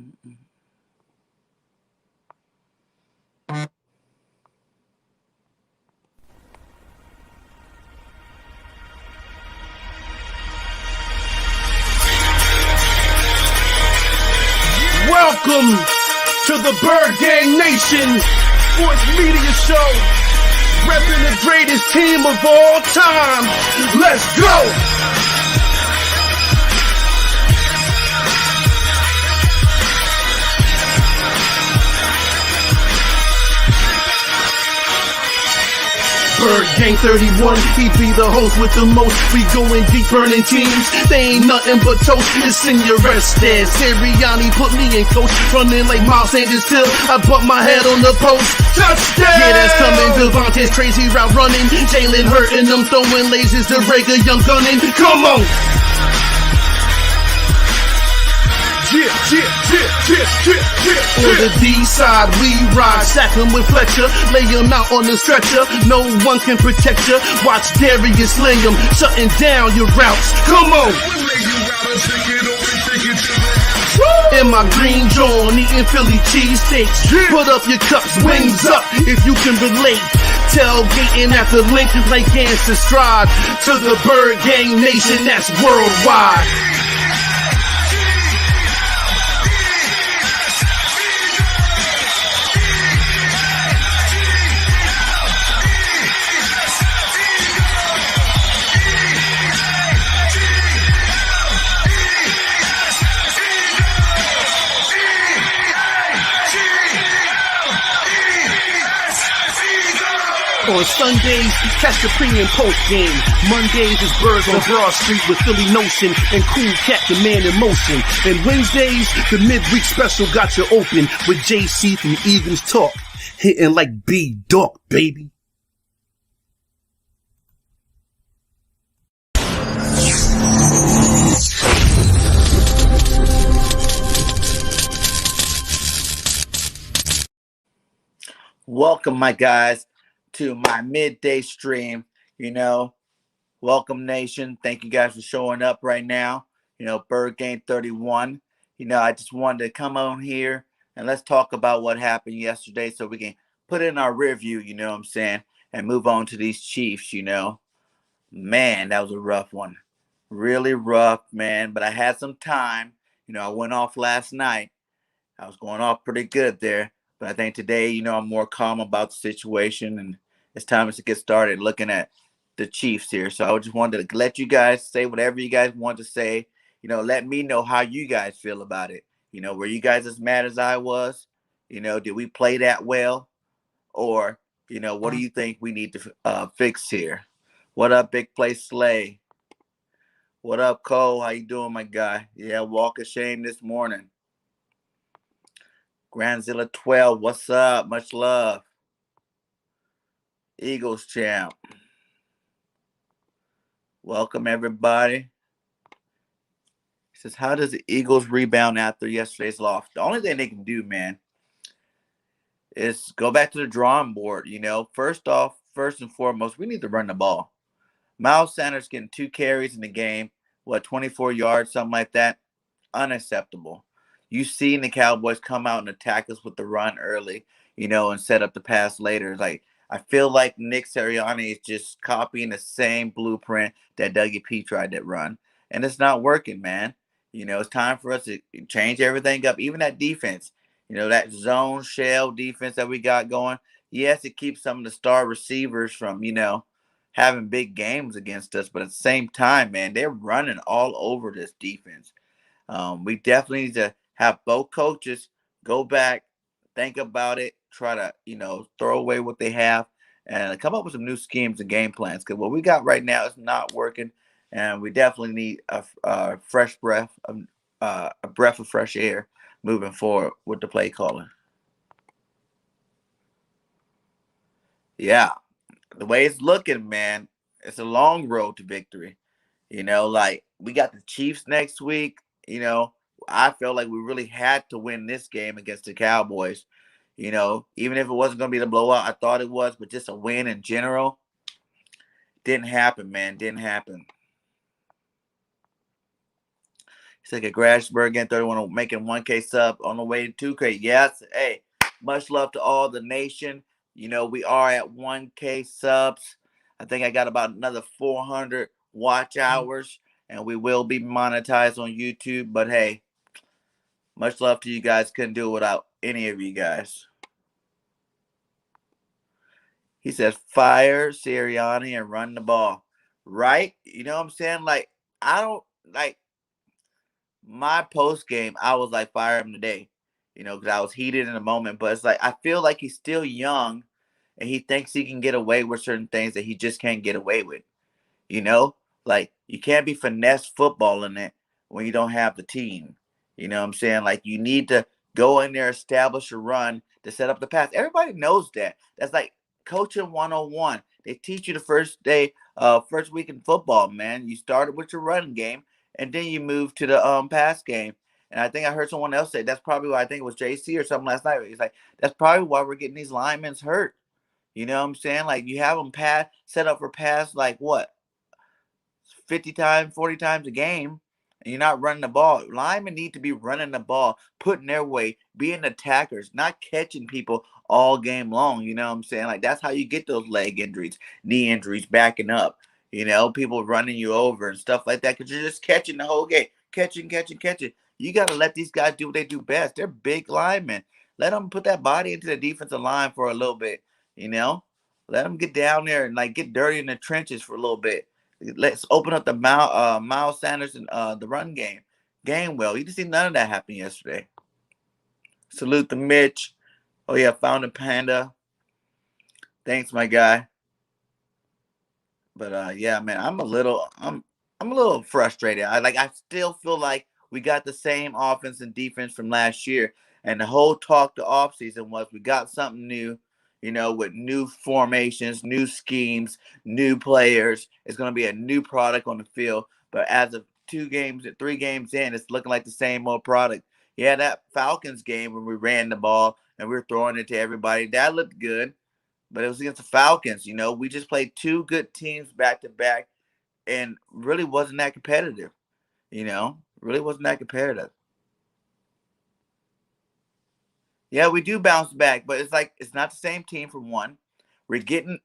Welcome to the Bird Gang Nation Sports Media Show, repping the greatest team of all time. Let's go! Bird Gang 31, he be the host with the most. We going deep, burning teams. They ain't nothing but toast. It's in your rest there. Sirianni put me in coach, running like Miles Sanders till I bump my head on the post. Touchdown! Yeah, that's coming. Devontae's crazy route running. Jalen hurting them, throwing lasers. The Rager young gunning. Come on! On the D side, we ride, sack him with Fletcher, lay him out on the stretcher. No one can protect you. Watch Darius slay him, shutting down your routes. Come on! In my green John, eating Philly cheesesteaks. Put up your cups, wings up, if you can relate. Tailgating at the link like Gangsta Stride. To the Bird Gang Nation, that's worldwide. On Sundays, catch the pre and post game. Mondays is Birds on Broad Street with Philly Notion and Cool Cat the Man in Motion. And Wednesdays, the midweek special got you open with JC from Eagles Talk, hitting like B-Dog, baby. Welcome, my guys, to my midday stream. Welcome, nation. Thank you guys for showing up right now. Bird Gang 31. I just wanted to come on here and let's talk about what happened yesterday so we can put in our review, you know what I'm saying, and move on to these Chiefs. Man, that was a rough one. Really rough, man. But I had some time. I went off last night. I was going off pretty good there. But I think today, I'm more calm about the situation, and it's time to get started looking at the Chiefs here. So I just wanted to let you guys say whatever you guys want to say. Let me know how you guys feel about it. Were you guys as mad as I was? Did we play that well? Or, what do you think we need to fix here? What up, Big Play Slay? What up, Cole? How you doing, my guy? Yeah, walk of shame this morning. Grandzilla 12, what's up? Much love. Eagles champ. Welcome, everybody. He says, how does the Eagles rebound after yesterday's loss? The only thing they can do, man, is go back to the drawing board. First and foremost, we need to run the ball. Miles Sanders getting 2 carries in the game, 24 yards, something like that. Unacceptable. You've seen the Cowboys come out and attack us with the run early, and set up the pass later. I feel like Nick Sirianni is just copying the same blueprint that Dougie P tried to run. And it's not working, man. It's time for us to change everything up. Even that defense, that zone shell defense that we got going. Yes, it keeps some of the star receivers from, having big games against us. But at the same time, man, they're running all over this defense. We definitely need to have both coaches go back, think about it, try to, throw away what they have and come up with some new schemes and game plans. Because what we got right now is not working, and we definitely need a fresh breath, a breath of fresh air moving forward with the play calling. Yeah, the way it's looking, man, it's a long road to victory. We got the Chiefs next week. I felt like we really had to win this game against the Cowboys. Even if it wasn't going to be the blowout, I thought it was, but just a win in general didn't happen, man. Didn't happen. He's like, congrats, BIRDGANG 31 making 1K sub on the way to 2K. Yes, hey, much love to all the nation. You know, we are at 1K subs. I think I got about another 400 watch hours, and we will be monetized on YouTube. But hey, much love to you guys. Couldn't do it without any of you guys. He says, fire Sirianni and run the ball. Right? You know what I'm saying? Like, I don't like my post game. I was like, fire him today. You know, because I was heated in the moment. But it's like, I feel like he's still young and he thinks he can get away with certain things that he just can't get away with. You know, like you can't be finesse footballing it when you don't have the team. You know what I'm saying? Like you need to go in there, establish a run to set up the pass. Everybody knows that. That's like coaching 101. They teach you the first day, first week in football, man. You started with your run game and then you move to the pass game. And I think I heard someone else say that's probably why I think it was JC or something last night. He's like, that's probably why we're getting these linemen hurt. You know what I'm saying? Like you have them pass set up for pass like what? 50 times, 40 times a game, and you're not running the ball. Linemen need to be running the ball, putting their weight, being attackers, not catching people all game long. You know what I'm saying? Like that's how you get those leg injuries, knee injuries, backing up. You know, people running you over and stuff like that because you're just catching the whole game, catching, catching, catching. You got to let these guys do what they do best. They're big linemen. Let them put that body into the defensive line for a little bit. You know, let them get down there and like get dirty in the trenches for a little bit. Let's open up the Miles Sanders and the run game. Gainwell. You didn't see none of that happen yesterday. Salute to Mitch. Oh yeah, Fountain Panda. Thanks, my guy. But yeah, man, I'm a little frustrated. I still feel like we got the same offense and defense from last year. And the whole talk to offseason was we got something new, you know, with new formations, new schemes, new players. It's gonna be a new product on the field. But as of 2 games, 3 games in, it's looking like the same old product. Yeah, that Falcons game when we ran the ball and we were throwing it to everybody, that looked good, but it was against the Falcons. You know, we just played 2 good teams back to back and really wasn't that competitive. You know, really wasn't that competitive. Yeah, we do bounce back, but it's like it's not the same team for one. We're getting,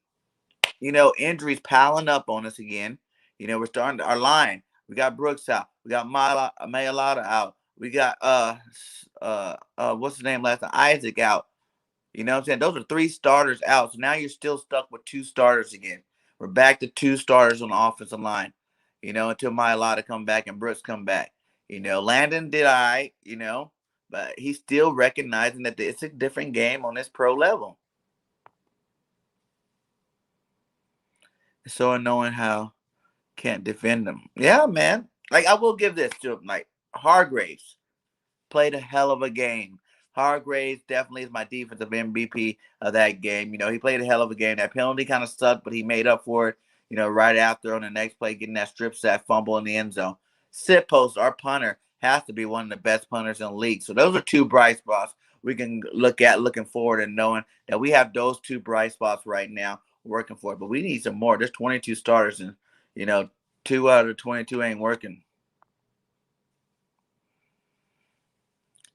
you know, injuries piling up on us again. You know, we're starting our line. We got Brooks out. We got Mayalata out. We got what's his name last time? Isaac out. You know what I'm saying? Those are 3 starters out. So now you're still stuck with 2 starters again. We're back to 2 starters on the offensive line, you know, until Myalata come back and Brooks come back. You know, Landon did you know, but he's still recognizing that it's a different game on this pro level. It's so annoying how can't defend them. Yeah, man. Like, I will give this to him. Like, Hargraves played a hell of a game. Hargraves definitely is my defensive MVP of that game. You know, he played a hell of a game. That penalty kind of sucked, but he made up for it, you know, right after on the next play, getting that strip sack fumble in the end zone. Sit post, our punter, has to be one of the best punters in the league. So those are 2 bright spots we can look at looking forward and knowing that we have those 2 bright spots right now working for it. But we need some more. There's 22 starters, and, you know, 2 out of 22 ain't working.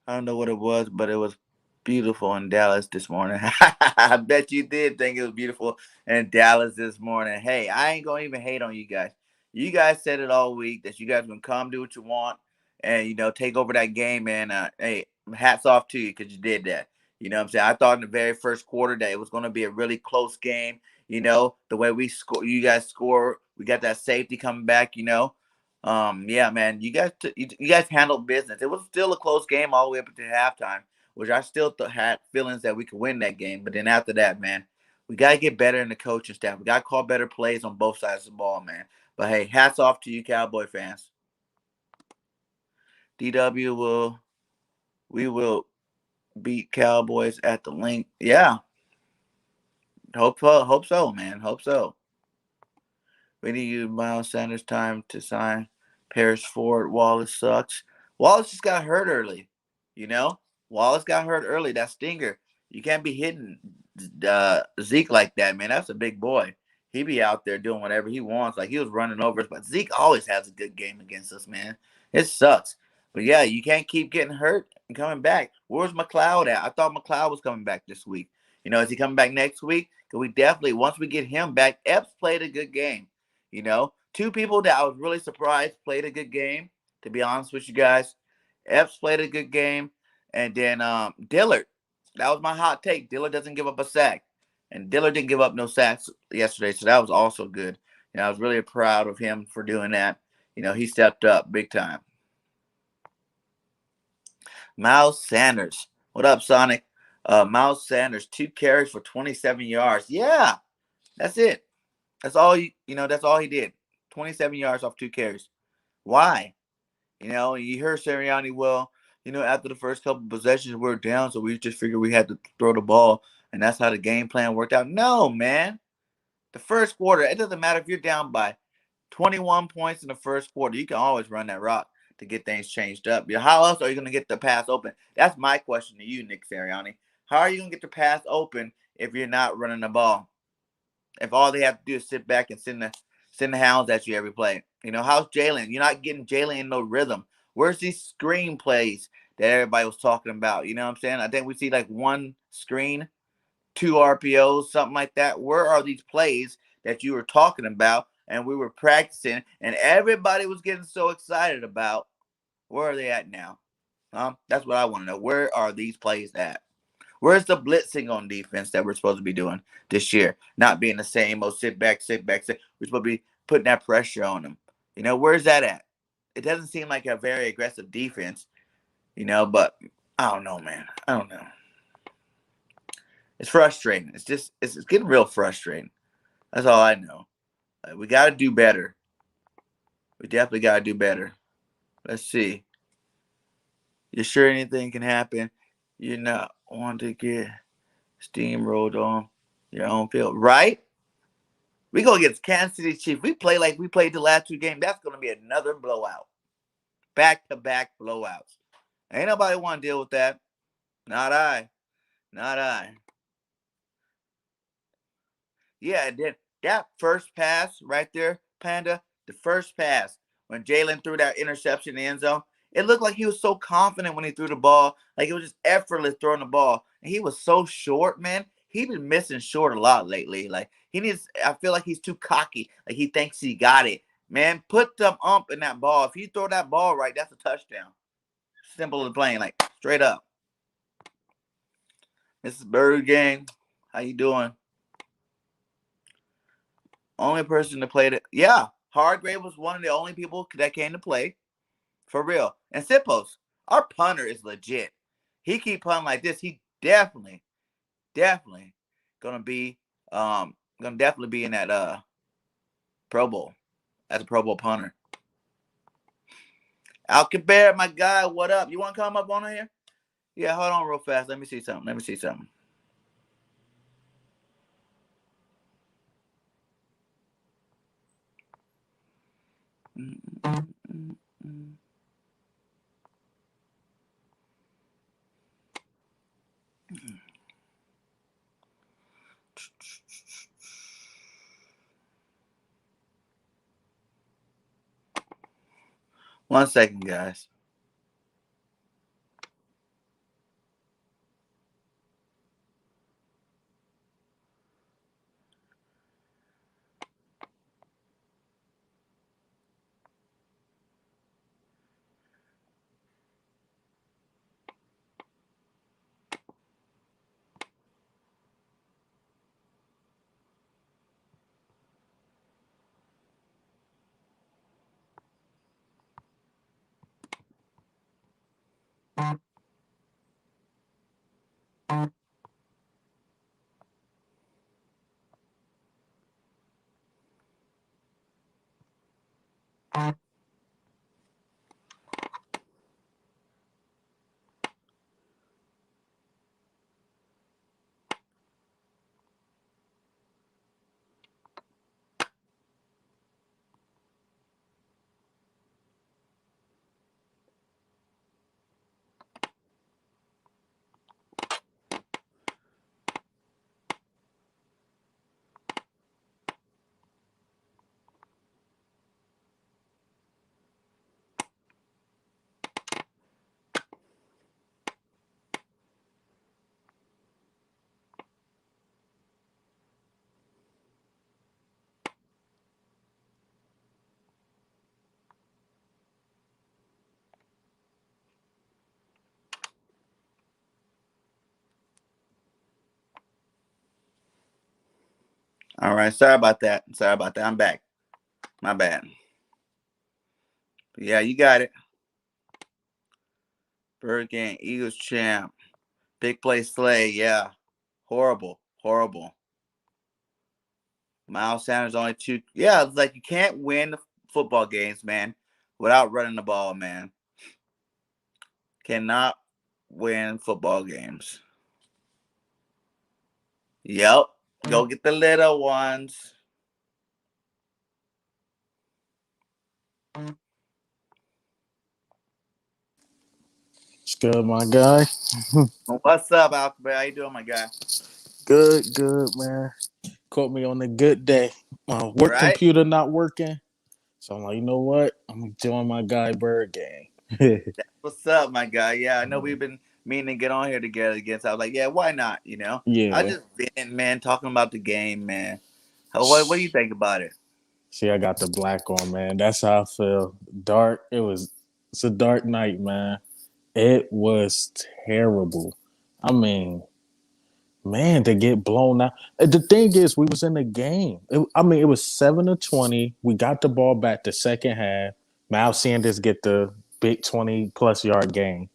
I don't know what it was, but it was beautiful in Dallas this morning. I bet you did think it was beautiful in Dallas this morning. Hey, I ain't gonna even hate on you guys. You guys said it all week that you guys gonna come do what you want and, you know, take over that game. And hey, hats off to you because you did that. You know what I'm saying? I thought in the very first quarter that it was gonna be a really close game. You know, the way we score, you guys score, we got that safety coming back. You know, yeah, man, you guys handled business. It was still a close game all the way up to halftime, which I still had feelings that we could win that game. But then after that, man, we gotta get better in the coaching staff. We gotta call better plays on both sides of the ball, man. But hey, hats off to you, Cowboy fans. DW we will beat Cowboys at the link. Yeah, hope so, man. Hope so. We need you, Miles Sanders, time to sign. Paris Ford. Wallace sucks. Wallace just got hurt early. You know, Wallace got hurt early. That stinger. You can't be hitting Zeke like that, man. That's a big boy. He be out there doing whatever he wants. Like he was running over us, but Zeke always has a good game against us, man. It sucks. But yeah, you can't keep getting hurt and coming back. Where's McLeod at? I thought McLeod was coming back this week. Is he coming back next week? Because we definitely, once we get him back, Epps played a good game. Two people that I was really surprised played a good game, to be honest with you guys. Epps played a good game. And then Dillard. That was my hot take. Dillard doesn't give up a sack. And Dillard didn't give up no sacks yesterday, so that was also good. I was really proud of him for doing that. He stepped up big time. Miles Sanders. What up, Sonic? Miles Sanders, 2 carries for 27 yards. Yeah, that's it. That's all that's all he did. 27 yards off 2 carries. Why? You heard Sirianni, well, after the first couple of possessions, we're down, so we just figured we had to throw the ball, and that's how the game plan worked out. No, man. The first quarter, it doesn't matter if you're down by 21 points in the first quarter. You can always run that rock to get things changed up. How else are you going to get the pass open? That's my question to you, Nick Sirianni. How are you going to get the pass open if you're not running the ball? If all they have to do is sit back and send the hounds at you every play. How's Jalen? You're not getting Jalen in no rhythm. Where's these screen plays that everybody was talking about? You know what I'm saying? I think we see like 1 screen, 2 RPOs, something like that. Where are these plays that you were talking about and we were practicing and everybody was getting so excited about? Where are they at now? That's what I want to know. Where are these plays at? Where's the blitzing on defense that we're supposed to be doing this year? Not being the same, sit back. We're supposed to be putting that pressure on them. Where's that at? It doesn't seem like a very aggressive defense, but I don't know, man. I don't know. It's frustrating. It's getting real frustrating. That's all I know. We got to do better. We definitely got to do better. Let's see. You sure anything can happen? You're not want to get steamrolled on your own field, right? We go against Kansas City Chiefs. We play like we played the last 2 games. That's going to be another blowout. Back-to-back blowouts. Ain't nobody want to deal with that. Not I. Not I. Yeah, and then that first pass right there, Panda, the first pass, when Jalen threw that interception in the end zone, it looked like he was so confident when he threw the ball. Like it was just effortless throwing the ball. And he was so short, man. He's been missing short a lot lately. Like I feel like he's too cocky. Like he thinks he got it. Man, put some ump in that ball. If you throw that ball right, that's a touchdown. Simple as plain, like straight up. Mrs. BIRDGANG, how you doing? Only person to play it. Yeah, Hargrave was one of the only people that came to play. For real. And Sipos, our punter is legit. He keep punting like this. He definitely gonna be in that Pro Bowl as a Pro Bowl punter. Alcaber, my guy, what up? You want to come up on here? Yeah, hold on real fast. Let me see something. One second, guys. All right. Sorry about that. Sorry about that. I'm back. My bad. But yeah, you got it. BIRDGANG, Eagles champ. Big play Slay. Yeah. Horrible. Horrible. Miles Sanders only two. Yeah, it's like you can't win football games, man, without running the ball, man. Cannot win football games. Yep. Go get the little ones. It's good, my guy. What's up, Alphabet? How you doing, my guy? Good, man. Caught me on a good day. My work Right? computer not working. So I'm like, you know what? I'm gonna join my guy Bird Gang. What's up, my guy? Yeah, I know we've been meaning to get on here together again. So I was like, yeah, why not? I Yeah. just been, man, talking about the game, man. What do you think about it? See, I got the black on, man. That's how I feel. Dark. It's a dark night, man. It was terrible. I mean, man, to get blown out. The thing is, we was in the game. It was 7-20. We got the ball back the second half. Miles Sanders get the big 20-plus yard game.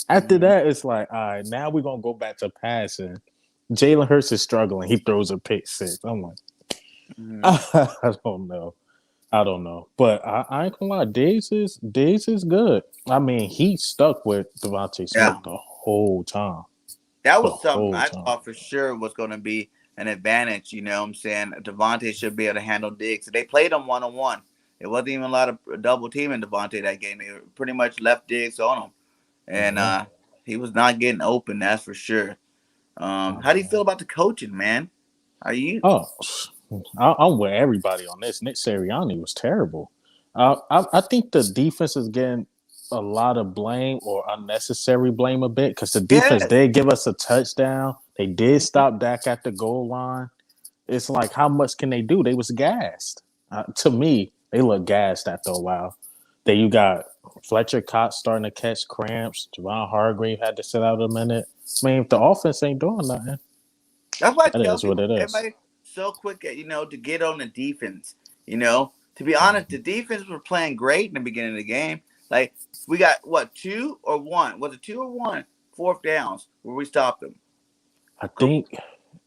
After Mm-hmm. that, it's like, all right, now we're gonna go back to passing. Jalen Hurts is struggling. He throws a pick six. I'm like, Mm-hmm. I don't know. I don't know. But I ain't gonna lie, Diggs is good. I mean, he stuck with Devontae Smith Yeah. the whole time. That The was something whole I time. thought for sure was going to be an advantage. You know what I'm saying? Devontae should be able to handle Diggs. They played him one on one. It wasn't even a lot of double teaming Devontae that game. They pretty much left Diggs on him. And Mhm. he was not getting open, that's for sure. Oh, How do you feel man. about the coaching, man? Are you? Oh, I'm with everybody on this. Nick Sirianni was terrible. I think the defense is getting a lot of blame or unnecessary blame a bit because the defense Yes. did give us a touchdown. They did stop Dak at the goal line. It's like, how much can they do? They was gassed. To me, they look gassed after a while. Then you got Fletcher Cox starting to catch cramps. Javon Hargrave had to sit out a minute. I mean, if the offense ain't doing nothing, That's why I that tell is what people it is. everybody so quick at to get on the defense. To be honest, the Mhm. defense were playing great in the beginning of the game. Like we got what, two or one? Was it two or one? Fourth downs where we stopped them. I think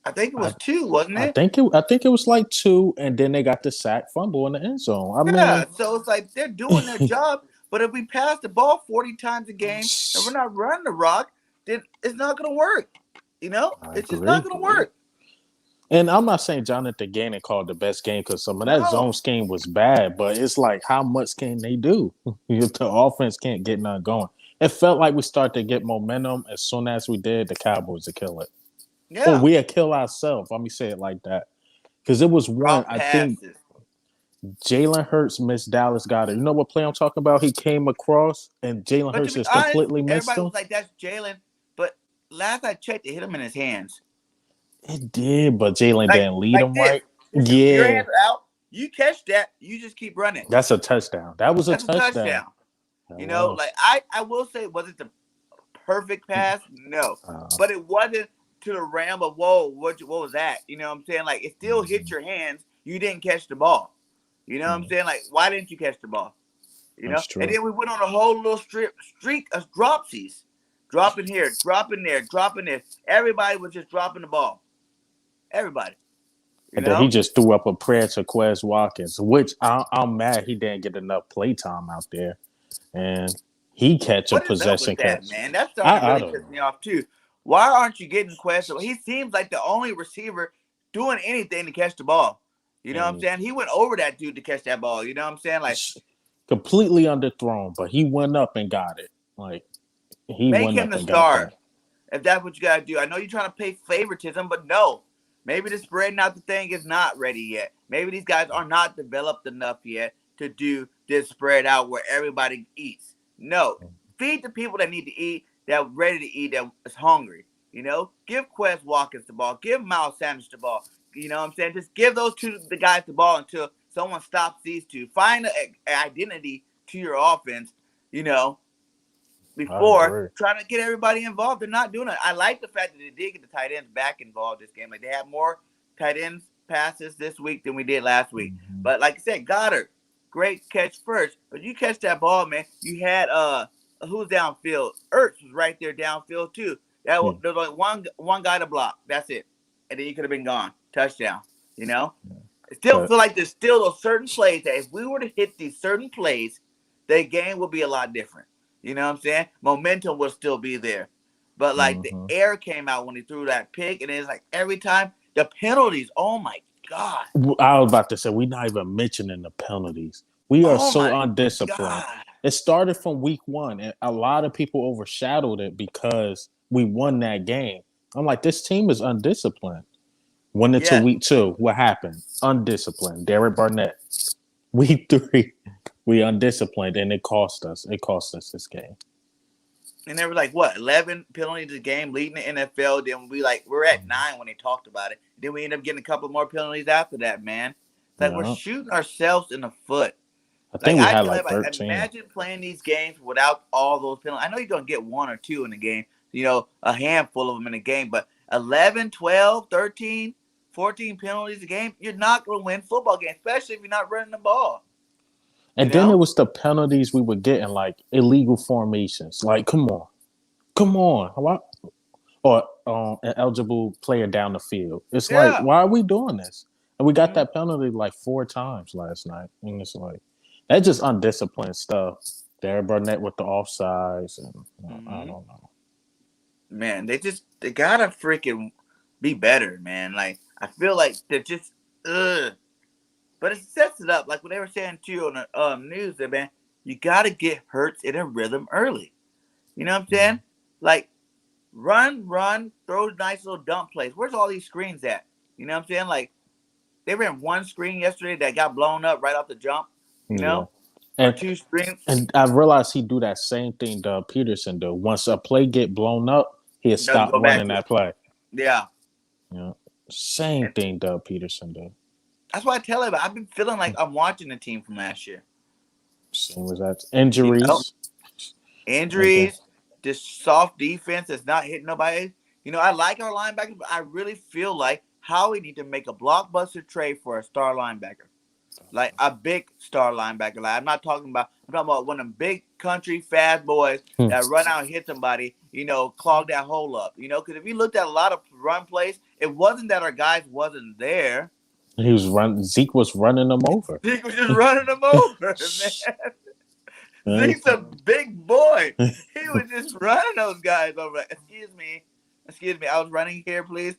I think it I was two, wasn't it? I think it was like two, and then they got the sack fumble in the end zone. I Yeah. mean, So it's like they're doing their job, but if we pass the ball 40 times a game and we're not running the rock, then it's not gonna work. I It's just not agree. gonna work. And I'm not saying Jonathan Gannon called the best game because some of that zone No. scheme was bad, but it's like, how much can they do if the offense can't get none going? It felt like we started to get momentum as soon as we did. The Cowboys would kill it, or Yeah. we had kill ourselves. Let me say it like that, because it was one. Drop I think passes. Jalen Hurts missed Dallas Goddard. You know what play I'm talking about? He came across and Jalen But to Hurts be just honest, completely missed everybody him. was like, "That's Jalen." But last I checked, it hit him in his hands. It did, but Jalen Like didn't lead like him this. right. Your Yeah, hands out. You catch that. You just keep running. that's a touchdown. That was a That's a touchdown. touchdown. That Like was. I will say, was it the perfect pass? No, Uh, but it wasn't to the realm of whoa. What was that? You know what I'm saying? Like it still hit your hands. You didn't catch the ball. You know what I'm mm, saying? Like why didn't you catch the ball? that's And true. then we went on a whole little streak of dropsies, dropping here, dropping there, dropping there. Everybody was just dropping the ball. Everybody, you And then he know. just threw up a prayer to Quez Watkins, which I'm mad he didn't get enough play time out there. And he catch a What is up possession with that, catch. man? That's starting to I really don't piss know. me off too. Why aren't you getting Quest? He seems like the only receiver doing anything to catch the ball. You know what I'm And saying? He went over that dude to catch that ball. You know what I'm saying? Like, completely underthrown, but he went up and got it. Like, he make went him up the and got that. star if that's what you got to do. I know you're trying to pay favoritism, but no. Maybe the spreading out the thing is not ready yet. Maybe these guys are not developed enough yet to do this spread out where everybody eats. No. Feed the people that need to eat, that are ready to eat, that is hungry. Give Quest Watkins the ball. Give Miles Sanders the ball. You know what I'm saying? Just give those the guys the ball until someone stops these two. Find an identity to your offense, you know, I before agree. trying to get everybody involved. They're not doing it. I like the fact that they did get the tight ends back involved this game. Like they have more tight ends passes this week than we did last week. Mm-hmm. But like I said, Goddard, great catch first. But you catch that ball, man. You had who's downfield? Ertz was right there downfield too. There was like one guy to block. That's it. And then you could have been gone. Touchdown. You know? I still feel like there's still those certain plays that if we were to hit these certain plays, the game would be a lot different. You know what I'm saying? Momentum will still be there. But like the air came out when he threw that pick, and it's like every time the penalties, oh my God. I was about to say, we're not even mentioning the penalties. We are so undisciplined. God. It started from week 1, and a lot of people overshadowed it because we won that game. I'm like, this team is undisciplined. Went into week 2. What happened? Undisciplined. Derek Barnett. Week 3, we undisciplined, and it cost us. It cost us this game. And they were like, what, 11 penalties a game leading the NFL. Then we're at 9 when they talked about it. Then we end up getting a couple more penalties after that, man. It's like we're shooting ourselves in the foot. I think we had like 13. Imagine playing these games without all those penalties. I know you're going to get 1 or 2 in the game, you know, a handful of them in a game, but 11, 12, 13, 14 penalties a game, you're not going to win football games, especially if you're not running the ball. And then it was the penalties we were getting, like illegal formations. Like, come on. Or an eligible player down the field. It's like, why are we doing this? And we got that penalty like 4 times last night. And it's like, that's just undisciplined stuff. Derek Barnett with the offsides. And I don't know. Man, they got to freaking be better, man. Like, I feel like they're just, But it sets it up, like what they were saying to you on the news there, man. You got to get Hurts in a rhythm early. You know what I'm saying? Like, run, throw nice little dump plays. Where's all these screens at? You know what I'm saying? Like, they ran one screen yesterday that got blown up right off the jump, you know? And 2 screens. And I realized he do that same thing Doug Peterson do. Once a play get blown up, he'll stop running that play. Yeah. Same thing Doug Peterson do. That's why I tell him I've been feeling like I'm watching the team from last year. Same as that. Injuries. Injuries, this soft defense that's not hitting nobody. You know, I like our linebackers, but I really feel like Howie need to make a blockbuster trade for a star linebacker. Like a big star linebacker. Like I'm talking about one of them big country fast boys that run out and hit somebody, you know, clog that hole up. You know, because if you looked at a lot of run plays, it wasn't that our guys wasn't there. Zeke was running them over. Zeke was just running them over, man. Zeke's a big boy. He was just running those guys over. Excuse me, I was running here, please.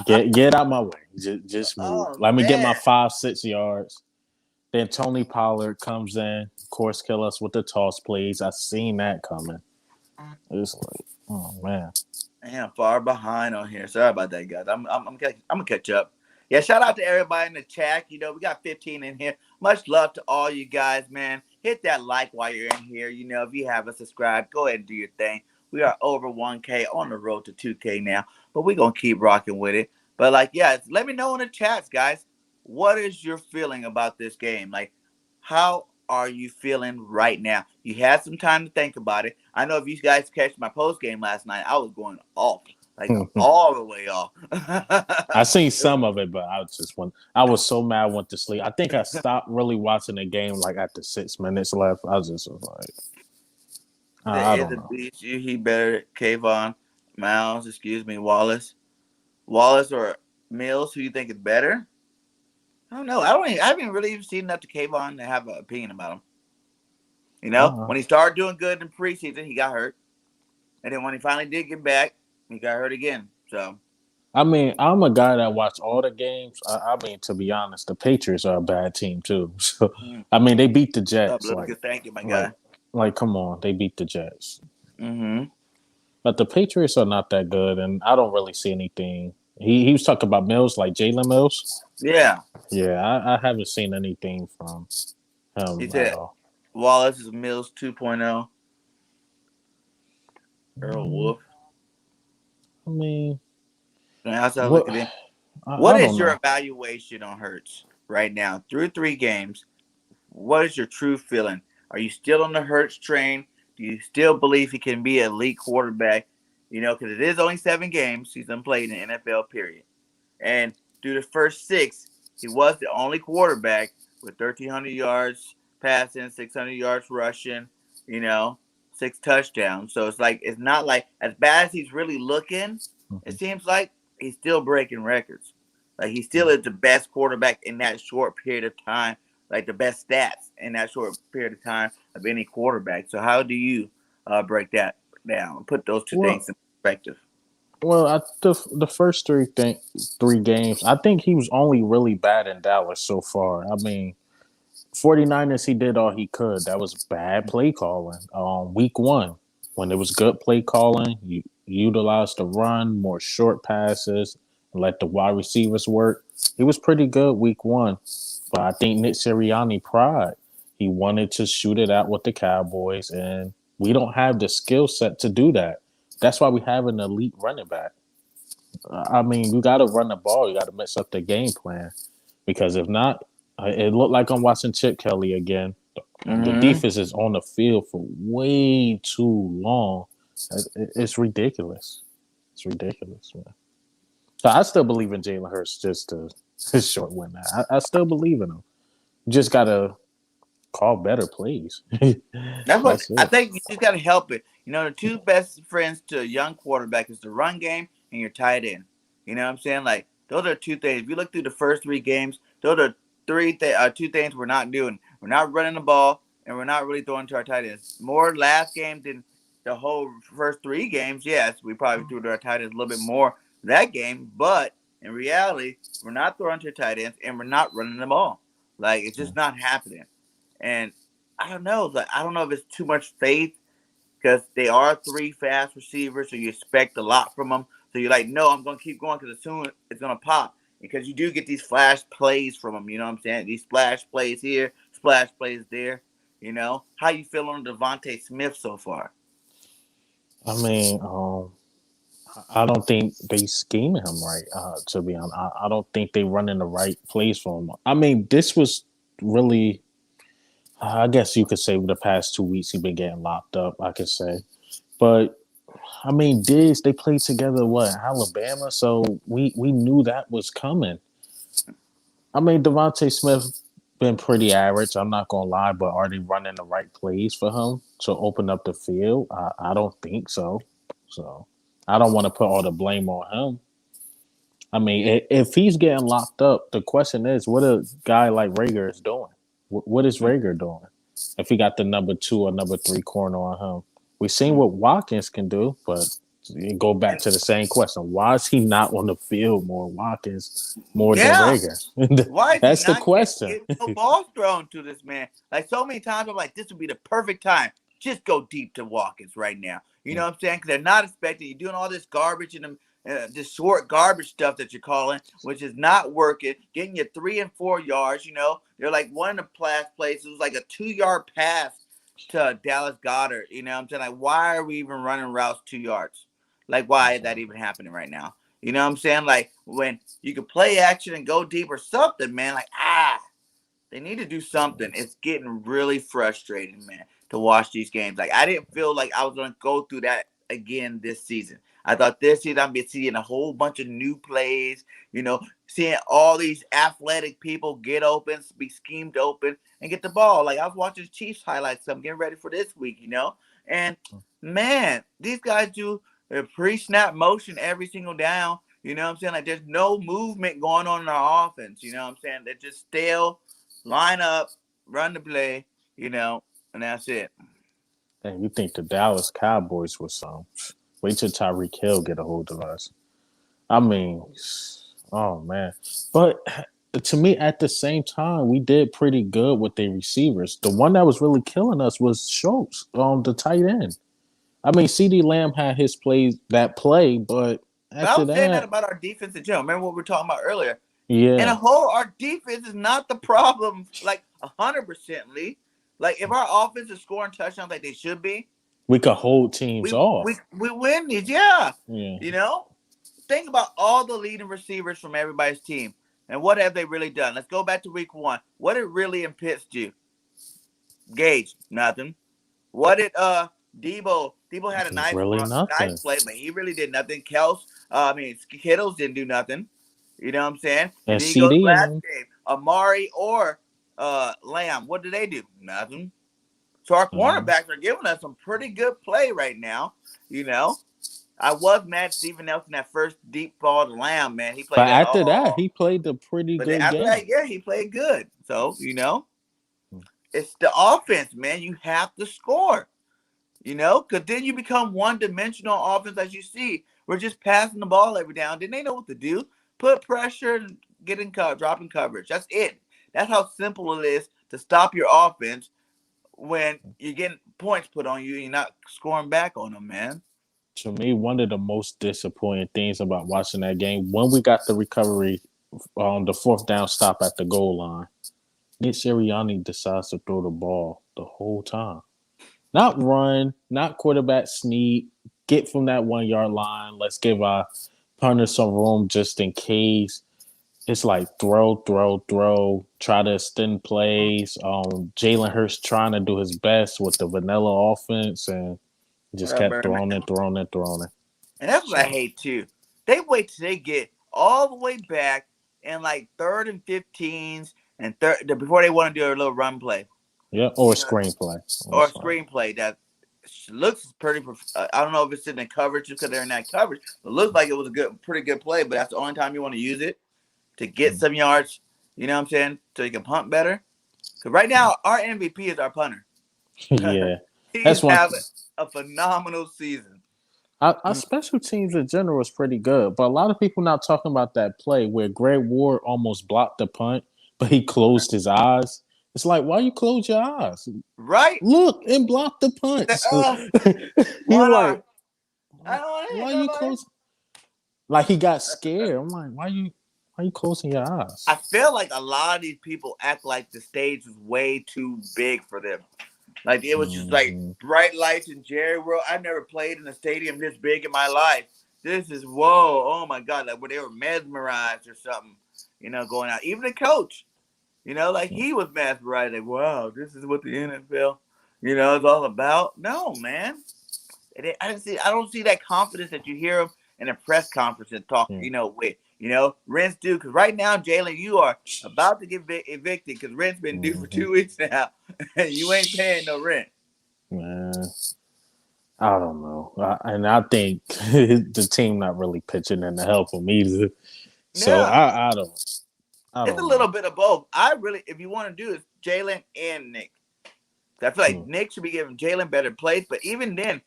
get out my way. Just move. Let me get my 5-6 yards. Then Tony Pollard comes in, of course, kill us with the toss plays. I seen that coming. It's like, oh man. Man, far behind on here. Sorry about that, guys. I'm gonna catch up. Yeah, shout out to everybody in the chat. You know, we got 15 in here. Much love to all you guys, man. Hit that like while you're in here. You know, if you haven't subscribed, go ahead and do your thing. We are over 1K on the road to 2K now, but we're going to keep rocking with it. But, like, yeah, let me know in the chats, guys. What is your feeling about this game? Like, how are you feeling right now? You had some time to think about it. I know if you guys catch my post game last night, I was going off. Like, all the way off. I seen some of it, but I was so mad I went to sleep. I think I stopped really watching the game like after 6 minutes left. I was just like, I don't know. He better Kayvon, Miles, Wallace. Wallace or Mills, who you think is better? I don't know. I haven't really even seen enough to Kayvon to have an opinion about him. You know, when he started doing good in preseason, he got hurt. And then when he finally did get back, he got hurt again. So, I mean, I'm a guy that watch all the games. I mean, to be honest, the Patriots are a bad team too. So, I mean, they beat the Jets. Thank you, my guy. Like, come on, they beat the Jets. Mm-hmm. But the Patriots are not that good, and I don't really see anything. He was talking about Mills, like Jalen Mills. Yeah. Yeah, I haven't seen anything from him. He said Wallace is Mills 2.0. Earl Wolf. I mean, what is your evaluation on Hurts right now through 3 games? What is your true feeling? Are you still on the Hurts train? Do you still believe he can be an elite quarterback? You know, because it is only 7 games he's played in the NFL, period. And through the first 6, he was the only quarterback with 1,300 yards passing, 600 yards rushing, 6 touchdowns. So it's not like as bad as he's really looking. It seems like he's still breaking records. Like he still is the best quarterback in that short period of time, like the best stats in that short period of time of any quarterback. So how do you break that down and put those two Well, things in perspective? the first three games, I think he was only really bad in Dallas so far. I mean, 49ers, he did all he could. That was bad play calling. Week 1, when it was good play calling, you utilized the run, more short passes, and let the wide receivers work. He was pretty good week 1, but I think Nick Sirianni pride. He wanted to shoot it out with the Cowboys, and we don't have the skill set to do that. That's why we have an elite running back. I mean, you got to run the ball. You got to mess up the game plan because if not, it looked like I'm watching Chip Kelly again. The Mm-hmm. defense is on the field for way too long. It's ridiculous. It's ridiculous, man. So I still believe in Jalen Hurts just to short win that. I still believe in him. Just gotta call better plays. That's what That's I it. think. You just got to help it. The two best friends to a young quarterback is the run game and your tight end. You know what I'm saying? Like those are two things. If you look through the first 3 games, those are two things we're not doing. We're not running the ball, and we're not really throwing to our tight ends. More last game than the whole first 3 games. Yes, we probably threw to our tight ends a little bit more that game, but in reality, we're not throwing to tight ends, and we're not running the ball. Like it's just not happening. And I don't know. Like I don't know if it's too much faith because they are 3 fast receivers, so you expect a lot from them. So you're like, no, I'm gonna keep going because soon it's gonna pop because you do get these flash plays from them. You know what I'm saying? These splash plays here, splash plays there. How you feel on Devontae Smith so far? I mean, I don't think they scheme him right. To be honest, I don't think they run in the right plays for him. I mean, this was really, I guess you could say, the past 2 weeks he's been getting locked up. I could say, but I mean, Diggs, they played together what, Alabama, so we knew that was coming. I mean, Devontae Smith been pretty average. I'm not gonna lie, but are they running the right plays for him to open up the field? I don't think so. So I don't want to put all the blame on him. I mean, if he's getting locked up, the question is, what a guy like Rager is doing. What is Rager doing? If he got the number 2 or number 3 corner on him, we've seen what Watkins can do, but you go back And to the same question: why is he not on the field more, Watkins, more than yeah, Rager? why is he That's the not question. getting no balls thrown to this man? Like so many times, I'm like, this would be the perfect time. Just go deep to Watkins right now. You know what I'm saying? Because they're not expecting you doing all this garbage and this short garbage stuff that you're calling, which is not working. Getting you 3 and 4 yards. They're like one of the last plays. It was like a 2-yard pass to Dallas Goddard. You know what I'm saying? Like, why are we even running routes 2 yards? Like, why is that even happening right now? You know what I'm saying? Like, when you could play action and go deep or something, man. Like, they need to do something. It's getting really frustrating, man, to watch these games. Like, I didn't feel like I was going to go through that again this season. I thought this season I'd be seeing a whole bunch of new plays, seeing all these athletic people get open, be schemed open, and get the ball. Like, I was watching Chiefs highlights, so I'm getting ready for this week, And, man, these guys do a pre-snap motion every single down. You know what I'm saying? Like, there's no movement going on in our offense. You know what I'm saying? They're just stale, line up, run the play, and that's it. And you think the Dallas Cowboys was some? Wait till Tyreek Hill get a hold of us. I mean, oh man. But to me, at the same time, we did pretty good with the receivers. The one that was really killing us was Schultz on the tight end. I mean, CD Lamb had his play, but But I after was saying that that, about our defense in general. Remember what we were talking about earlier? In a yeah, whole, our defense is not the problem, like 100%, Lee. Like, if our offense is scoring touchdowns like they should be, we could hold teams we we, off. we win these. Yeah. Yeah. You know? Think about all the leading receivers from everybody's team. And what have they really done? Let's go back to week 1. What did really and Pitts do? Gage, nothing. What did Debo? Debo had a nice Really nice nothing. play, but he really did nothing. Kittles didn't do nothing. You know what I'm saying? And And then he goes CD and last them. game. Amari or Lamb. What do they do? Nothing. So our cornerbacks are giving us some pretty good play right now. You know, I was mad Steven Nelson that first deep ball to Lamb, man. He played But that after that, all. he played a pretty But then good after game. that, yeah, he played good. So, it's the offense, man. You have to score. Because then you become one-dimensional offense, as you see. We're just passing the ball every down. Then they know what to do. Put pressure and dropping coverage. That's it. That's how simple it is to stop your offense when you're getting points put on you and you're not scoring back on them, man. To me, one of the most disappointing things about watching that game, when we got the recovery on the fourth down stop at the goal line, Nick Sirianni decides to throw the ball the whole time. Not run, not quarterback sneak, get from that 1 yard line. Let's give our punter some room just in case. It's like throw, try to extend plays. Jalen Hurts trying to do his best with the vanilla offense and What just up, kept Birdman? throwing it. And that's what I So, hate, too. They wait till they get all the way back in like 3rd and 15s and before they want to do a little run play. yeah, or a screenplay. Or a screenplay that looks pretty. I don't know if it's in the coverage because they're in that coverage. It looks like it was a pretty good play, but that's the only time you want to use it to get some yards. You know what I'm saying? So you can punt better. Because right now, our MVP is our punter. Yeah, He's that's one. having a phenomenal season. Our special teams in general is pretty good, but a lot of people not talking about that play where Greg Ward almost blocked the punt, but he closed his eyes. It's like, why you close your eyes? Right? Look and block the punch. You're One like, arm. I don't want to hit why you nobody. close? Like he got scared. I'm like, why you closing your eyes? I feel like a lot of these people act like the stage was way too big for them. Like it was just like bright lights in Jerry World. I never played in a stadium this big in my life. This is whoa, oh my god, like where they were mesmerized or something, going out. Even the coach, like he was mesmerized. Like, wow, this is what the NFL, is all about. No, man. I don't see that confidence that you hear him in a press conference and talk, with, Rent's due. Because right now, Jalen, you are about to get evicted because rent's been due for 2 weeks now. You ain't paying no rent. Man, I don't know. And I think the team not really pitching in to help him either. So Yeah. I don't It's know. a little bit of both. If you want to do it, Jalen and Nick. I feel like Nick should be giving Jalen better plays. But even then,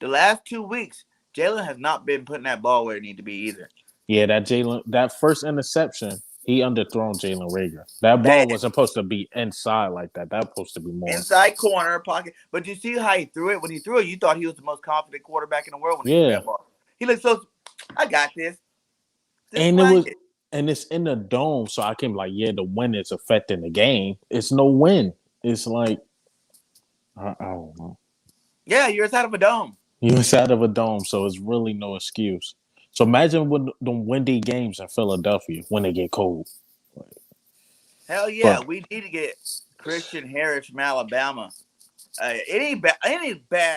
the last 2 weeks, Jalen has not been putting that ball where it needs to be either. Yeah, that first interception, he underthrown Jalen Rager. That ball was supposed to be inside like that. That was supposed to be more inside corner pocket. But you see how he threw it? When he threw it, you thought he was the most confident quarterback in the world when he threw that ball. He looked so, I got this. And it's in the dome, so I can like, the wind is affecting the game. It's no wind. It's like, I don't know. Yeah, you're inside of a dome. You're inside of a dome, so it's really no excuse. So imagine with the windy games in Philadelphia when they get cold. Hell yeah, we need to get Christian Harris from Alabama. Any bad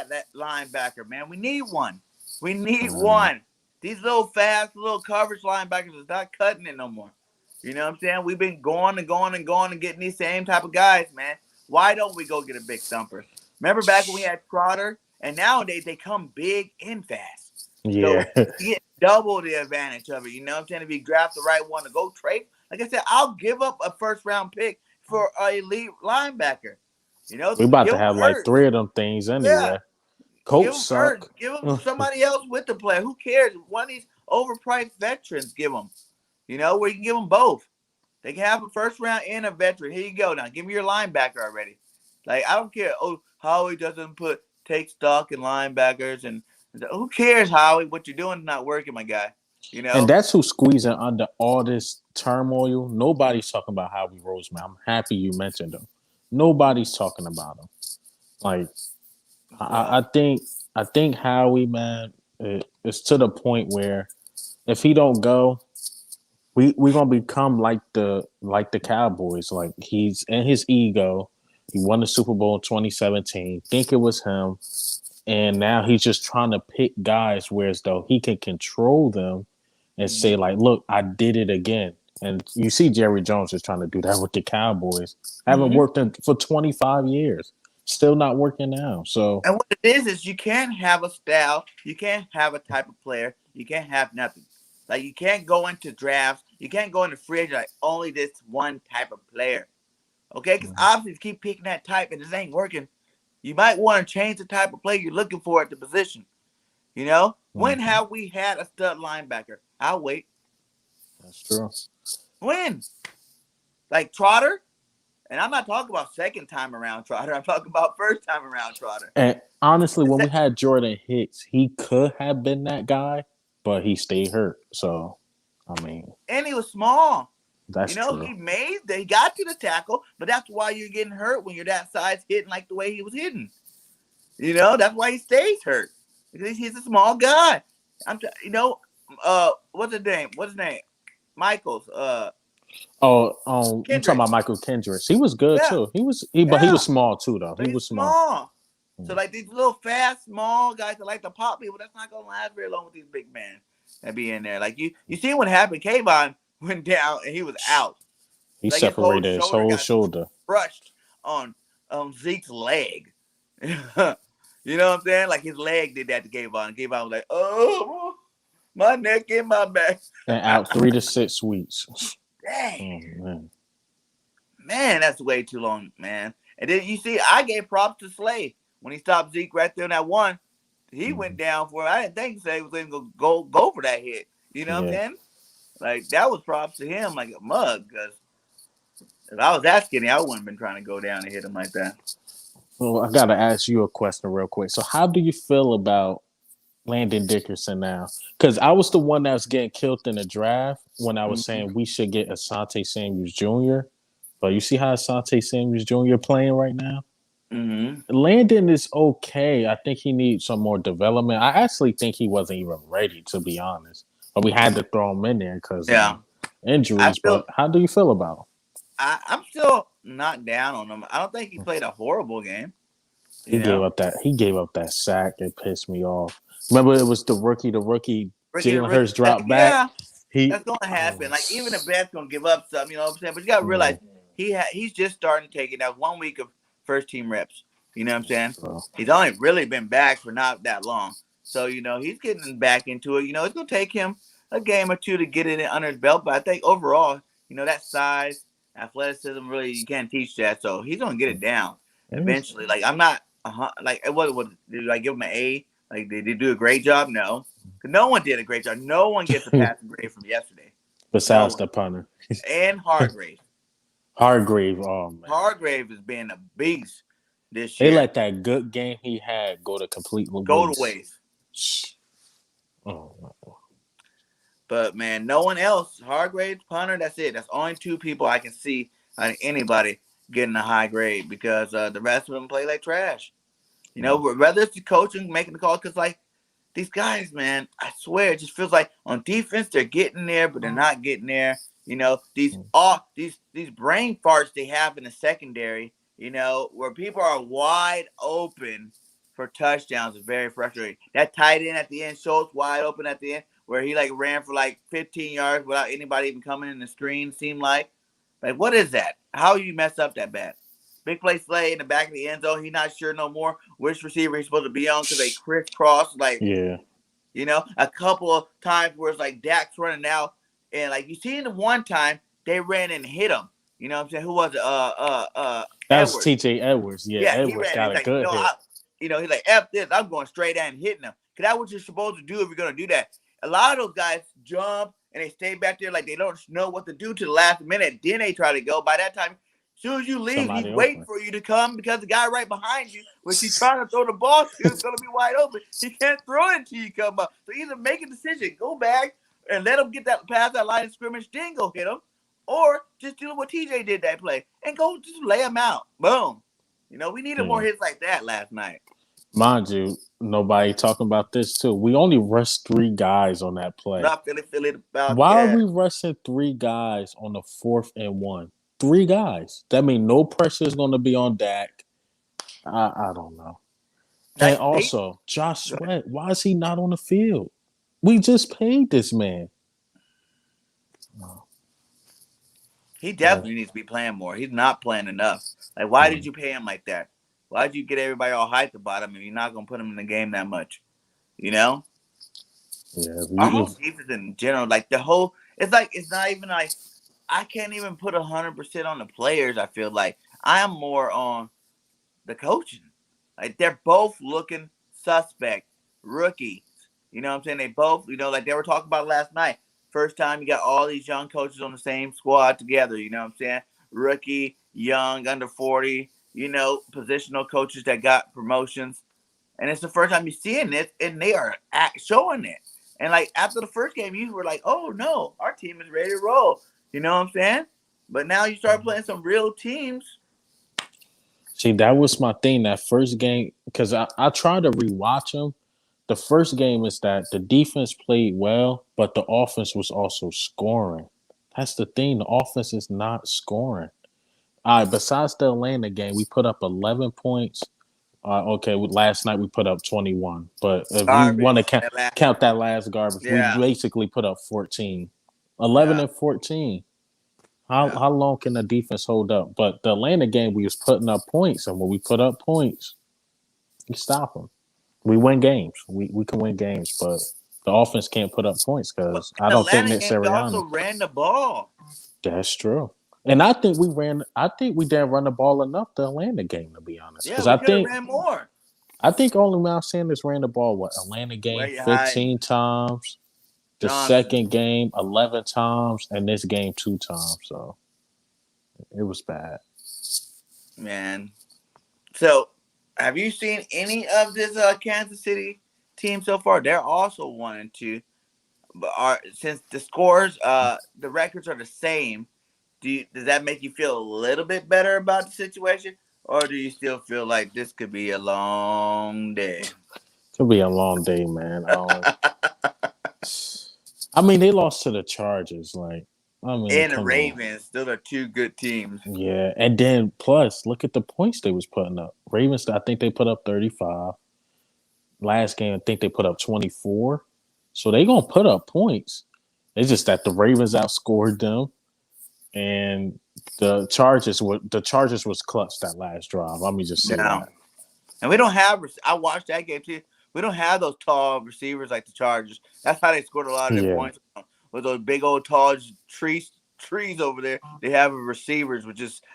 that linebacker, man. We need one. We need one. These little fast, little coverage linebackers is not cutting it no more. You know what I'm saying? We've been going and getting these same type of guys, man. Why don't we go get a big thumper? Remember back when we had Trotter? And nowadays they come big and fast. Yeah. So you get double the advantage of it. You know what I'm saying? If you draft the right one to go trade, like I said, I'll give up a first-round pick for an elite linebacker. We about to have like 3 of them things anyway. Yeah. Colts suck. Give them somebody else with the play. Who cares? One of these overpriced veterans, give them. Where you can give them both. They can have a first round and a veteran. Here you go. Now, give me your linebacker already. Like, I don't care. Oh, Howie doesn't take stock in linebackers. And who cares, Howie? What you're doing is not working, my guy. And that's who's squeezing under all this turmoil. Nobody's talking about Howie Roseman. I'm happy you mentioned him. Nobody's talking about him. Like, I think Howie, man, it's to the point where if he don't go, we're gonna become like the Cowboys. Like he's in his ego. He won the Super Bowl in 2017. Think it was him, and now he's just trying to pick guys where as though he can control them, and say like, "Look, I did it again." And you see, Jerry Jones is trying to do that with the Cowboys. Haven't worked for 25 years, still not working now. So, And what it is you can't have a style, you can't have a type of player, you can't have nothing. Like you can't go into drafts, you can't go into free agent like only this one type of player. Okay, because obviously, if you keep picking that type and this ain't working, you might want to change the type of player you're looking for at the position. You know, when have we had a stud linebacker? I'll wait. that's true. When? Like Trotter? And I'm not talking about second time around Trotter. I'm talking about first time around Trotter. And honestly, when we had Jordan Hicks, he could have been that guy, but he stayed hurt. So, I mean, and he was small. that's You know, true. he got to the tackle, but that's why you're getting hurt when you're that size hitting like the way he was hitting. You know, that's why he stays hurt. Because he's a small guy. What's his name? Michaels. You talking about Michael Kendricks? He was good too. But he was small too, though. But he was small. So like these little fast, small guys that like to pop people, that's not gonna last very long with these big men that be in there. Like you see what happened. Kayvon went down and he was out. He like separated his whole shoulder. Crushed on Zeke's leg. You know what I'm saying? Like his leg did that to Kayvon. Kayvon was like, "Oh, my neck and my back." And out 3 to 6 weeks. Dang. Oh, man, that's way too long, man. And then you see, I gave props to Slay when he stopped Zeke right there on that one. He went down for it. I didn't think Slay was going to go for that hit. You know what I'm saying? Like that was props to him, like a mug. Because if I was that skinny, I wouldn't have been trying to go down and hit him like that. Well, I got to ask you a question real quick. So, how do you feel about Landon Dickerson now? Because I was the one that was getting killed in the draft when I was saying we should get Asante Samuels Jr. But you see how Asante Samuels Jr. playing right now? Landon is okay. I think he needs some more development. I actually think he wasn't even ready, to be honest. But we had to throw him in there because injuries. But how do you feel about him? I'm still not down on him. I don't think he played a horrible game. He gave up that sack. It pissed me off. Remember, it was the rookie Jalen Hurts dropped back. That's gonna happen. Like even the best gonna give up something. You know what I'm saying? But you gotta realize he's just starting to take it. That 1 week of first team reps. You know what I'm saying? He's only really been back for not that long. So he's getting back into it. It's gonna take him a game or two to get it under his belt. But I think overall, that size, athleticism, really you can't teach that. So he's gonna get it down eventually. Like I'm not. Like what did I give him an A? Like did they do a great job? No, no one did a great job. No one gets a passing grade from yesterday. Besides the punter and Hargrave. Oh man, Hargrave has been a beast this year. They let that good game he had go to waste. Oh no. But man, no one else. Hargrave, punter. That's it. That's only two people I can see anybody getting a high grade because the rest of them play like trash. Whether it's the coaching making the call, because like these guys, man, I swear it just feels like on defense they're getting there, but they're not getting there. These brain farts they have in the secondary, where people are wide open for touchdowns is very frustrating. That tight end at the end, Schultz wide open at the end, where he like ran for like 15 yards without anybody even coming in the screen, seemed like what is that? How you mess up that bad? Big play Slay in the back of the end zone. He's not sure no more which receiver he's supposed to be on because they crisscross. A couple of times where it's like Dak's running out. And like you see in the one time, they ran and hit him. You know what I'm saying? Who was it? That Edwards. was TJ Edwards. Yeah, Edwards got a good hit. He's like, F this. I'm going straight at and hitting him. Because that's what you're supposed to do if you're going to do that. A lot of those guys jump and they stay back there like they don't know what to do to the last minute. Then they try to go. By that time, as soon as you leave, he's waiting for you to come because the guy right behind you, which he's trying to throw the ball to, is going to be wide open. He can't throw it until you come up. So either make a decision, go back and let him get that past that line of scrimmage, then go hit him, or just do what TJ did that play and go just lay him out. Boom. We needed more hits like that last night. Mind you, nobody talking about this too. We only rushed 3 guys on that play. Not feeling about Why are we rushing 3 guys on the 4th and 1? 3 guys. That means no pressure is going to be on Dak. I don't know. And also, Josh Sweat, why is he not on the field? We just paid this man. He definitely needs to be playing more. He's not playing enough. Like, why did you pay him like that? Why did you get everybody all hyped about him if you're not gonna put him in the game that much? You know, our whole defense in general, like it's like it's not even like I can't even put 100% on the players. I feel like I am more on the coaching. Like they're both looking suspect, rookies. You know what I'm saying? They both, like they were talking about last night. First time you got all these young coaches on the same squad together. You know what I'm saying? Rookie, young, under 40. Positional coaches that got promotions, and it's the first time you're seeing this, and they are showing it. And like after the first game, you were like, "Oh no, our team is ready to roll." You know what I'm saying? But now you start playing some real teams. See, that was my thing. That first game, because I tried to rewatch them. The first game is that the defense played well, but the offense was also scoring. That's the thing. The offense is not scoring. All right, besides the Atlanta game, we put up 11 points. Okay, last night we put up 21. But if you want to count that last garbage, we basically put up 14. 11 and 14. How long can the defense hold up? But the Atlanta game, we was putting up points, and when we put up points, we stop them. We win games. We can win games, but the offense can't put up points because I don't think Nick Sirianni. We also ran the ball. That's true, and I think we ran. I think we didn't run the ball enough the Atlanta game, to be honest. Because I think ran more. I think only Miles Sanders ran the ball. Atlanta game 15 times. The second game 11 times, and this game 2 times. So it was bad, man. So, have you seen any of this Kansas City team so far? They're also 1-2, but since the scores, the records are the same. Does that make you feel a little bit better about the situation, or do you still feel like this could be a long day? Could be a long day, man. I mean, they lost to the Chargers, and the Ravens. Those are two good teams. Yeah, and then plus, look at the points they was putting up. Ravens, I think they put up 35. Last game, I think they put up 24. So they gonna put up points. It's just that the Ravens outscored them, and the Chargers was clutch that last drive. Let me just say that. And we don't have. I watched that game too. We don't have those tall receivers like the Chargers. That's how they scored a lot of their points with those big old tall trees over there. They have receivers with just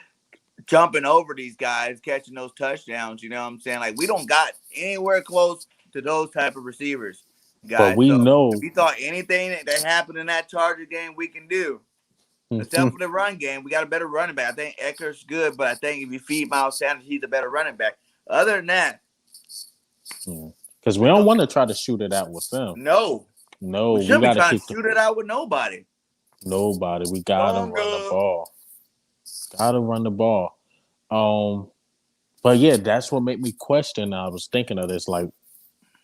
jumping over these guys, catching those touchdowns. You know what I'm saying? Like we don't got anywhere close to those type of receivers, guys. But we know if we thought anything that happened in that Charger game, we can do. Except for the run game, we got a better running back. I think Eckler's good, but I think if you feed Miles Sanders, he's a better running back. Other than that, because we don't want to try to shoot it out with them. No, we shouldn't be trying to shoot it out with nobody. We gotta run the ball. Gotta run the ball. But yeah, that's what made me question. I was thinking of this, like,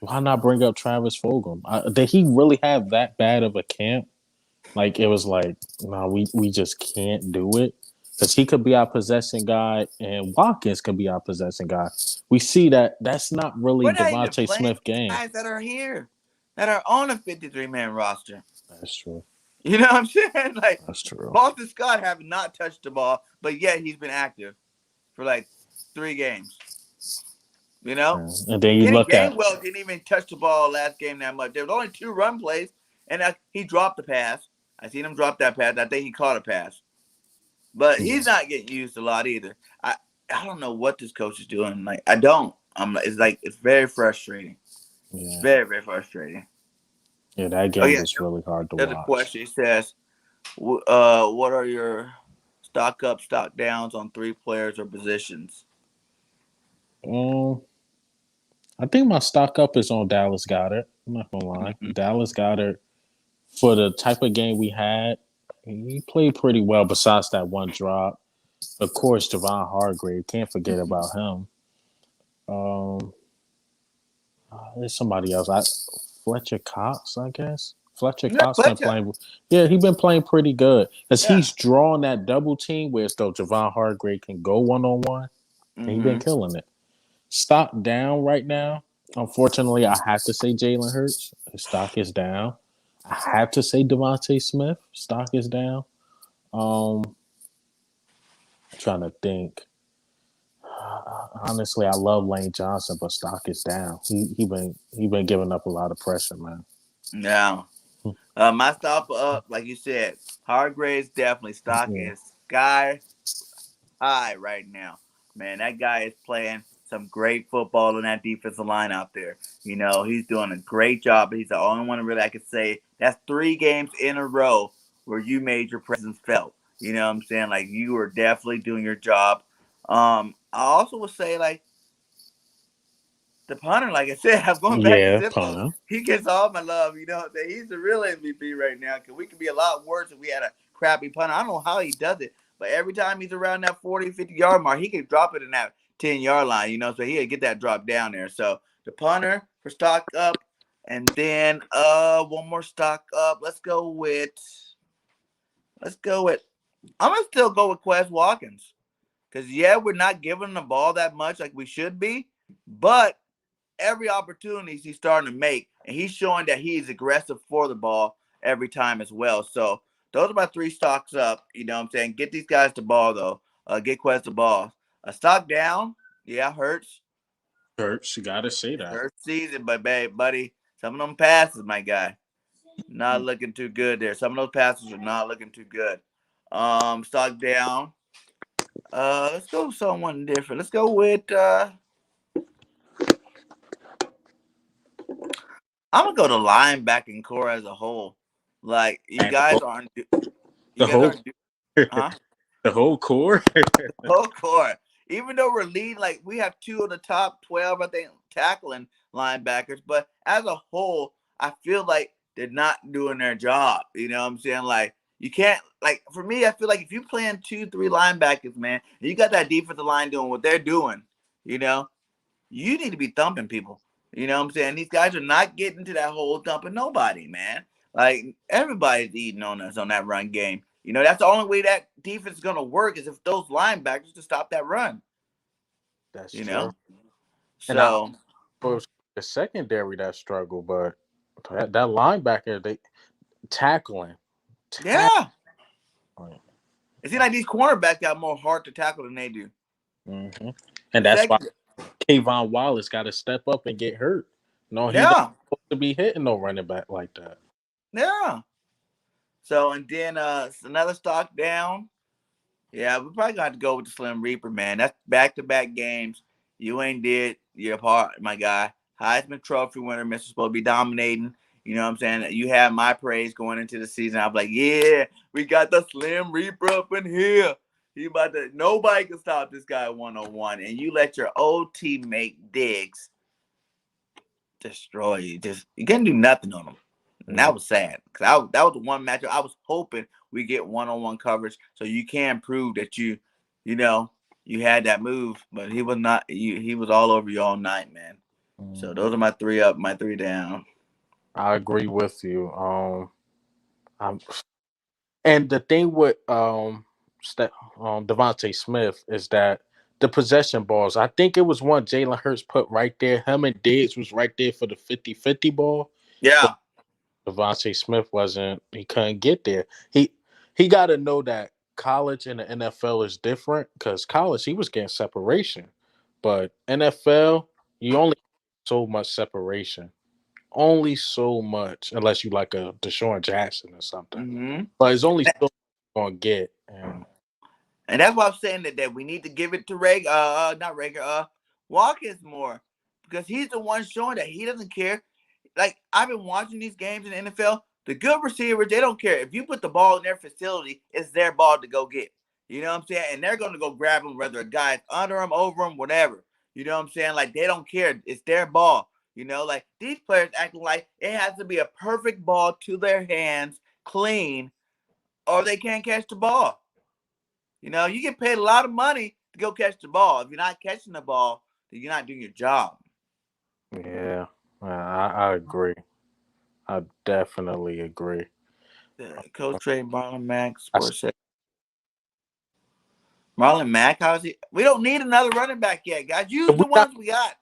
why not bring up Travis Fulgham? Did he really have that bad of a camp? Like it was like, no, we just can't do it. Because he could be our possessing guy, and Watkins could be our possessing guy. We see that's not really Devontae Smith game. Guys that are here, that are on a 53-man roster. That's true. You know what I'm saying? Like that's true. Boston Scott have not touched the ball, but yet he's been active for like 3 games. You know, and then you look at Gainwell didn't even touch the ball last game that much. There was only 2 run plays, and he dropped the pass. I seen him drop that pass. I think he caught a pass. But he's not getting used a lot either. I don't know what this coach is doing. Like I don't. It's very frustrating. Yeah. It's very, very frustrating. Yeah, that game is really hard to watch. There's a question. It says, "What are your stock up, stock downs on 3 players or positions?" I think my stock up is on Dallas Goedert. I'm not gonna lie. Dallas Goedert, for the type of game we had, he played pretty well besides that one drop. Of course, Javon Hargrave, can't forget about him. There's somebody else. Fletcher Cox, I guess. Fletcher Cox been playing. Yeah, he's been playing pretty good. Because he's drawing that double team where it's though Javon Hargrave can go one-on-one. And he's been killing it. Stock down right now. Unfortunately, I have to say Jalen Hurts. His stock is down. I have to say Devontae Smith stock is down. Trying to think. Honestly, I love Lane Johnson, but stock is down. He been giving up a lot of pressure, man. Yeah. My stop up, like you said, Hargraves definitely stock Yeah. is sky high right now. Man, that guy is playing some great football in that defensive line out there. You know, he's doing a great job. He's the only one really I could say that's 3 games in a row where you made your presence felt. You know what I'm saying? Like you were definitely doing your job. I also would say like the punter, like I said, I'm going back to Yeah, Zippo. punter. He gets all my love. You know, he's the real MVP right now because we could be a lot worse if we had a crappy punter. I don't know how he does it, but every time he's around that 40, 50-yard mark, he can drop it in that 10-yard line, you know, so he'll get that drop down there. So the punter for stock up, and then one more stock up. I'm going to still go with Quez Watkins because, yeah, we're not giving the ball that much like we should be, but every opportunity he's starting to make, and he's showing that he's aggressive for the ball every time as well. So those are my 3 stocks up. You know what I'm saying? Get these guys the ball, though. Get Quest the ball. A stock down, yeah, hurts. Hurts. You gotta say that. Hurts season, but, buddy, some of them passes, my guy, not looking too good there. Some of those passes are not looking too good. Stock down. Let's go with someone different. Let's go with I'm gonna go to linebacking core as a whole. Like you guys aren't, The whole huh? the whole core. Whole core. Even though we're leading, like we have 2 of the top 12, I think, tackling linebackers, but as a whole, I feel like they're not doing their job. You know what I'm saying? Like you can't, like for me, I feel like if you playing 2, 3 linebackers, man, and you got that defensive line doing what they're doing, you know, you need to be thumping people. You know what I'm saying? These guys are not getting to that hole thumping nobody, man. Like everybody's eating on us on that run game. You know, that's the only way that defense is gonna work is if those linebackers to stop that run. That's You true. know? And I So was the secondary that struggled, but that linebacker they tackling. yeah. It seems like these cornerbacks got more heart to tackle than they do. Mm-hmm. And The that's why second, Kayvon Wallace got to step up and get hurt. No, he don't yeah, supposed to be hitting no running back like that. yeah. So and then another stock down. Yeah, we probably got to go with the Slim Reaper, man. That's back-to-back games. You ain't did your part, my guy. Heisman Trophy winner, Mr. Supposed to be dominating. You know what I'm saying? You have my praise going into the season. I'm like, yeah, we got the Slim Reaper up in here. He about to. Nobody can stop this guy 101, and you let your old teammate Diggs destroy you. Just you couldn't do nothing on him. And that was sad because that was the one matchup I was hoping we get 1-on-1 coverage so you can prove that you know, you had that move, but he was not. He was all over you all night, man. So those are my 3 up, my 3 down. I agree with you. I'm, and the thing with Devontae Smith is that the possession balls. I think it was one Jalen Hurts put right there. Him and Diggs was right there for the 50-50 ball. Yeah. Devontae Smith wasn't. He couldn't get there. He got to know that college and the NFL is different because college he was getting separation, but NFL you only so much separation, only so much unless you like a Deshaun Jackson or something. Mm-hmm. But it's only so much you're gonna get. And that's why I'm saying that we need to give it to not Rager, Watkins more because he's the one showing that he doesn't care. Like I've been watching these games in the NFL. The good receivers, they don't care. If you put the ball in their facility, it's their ball to go get. You know what I'm saying? And they're going to go grab them, whether a guy's under them, over them, whatever. You know what I'm saying? Like they don't care. It's their ball. You know, like these players acting like it has to be a perfect ball to their hands, clean, or they can't catch the ball. You know, you get paid a lot of money to go catch the ball. If you're not catching the ball, then you're not doing your job. Yeah, I agree. I definitely agree. Coach Trey, Marlon Mack, Sports Set. Marlon Mack, how's he? We don't need another running back yet, guys. Use the ones we got.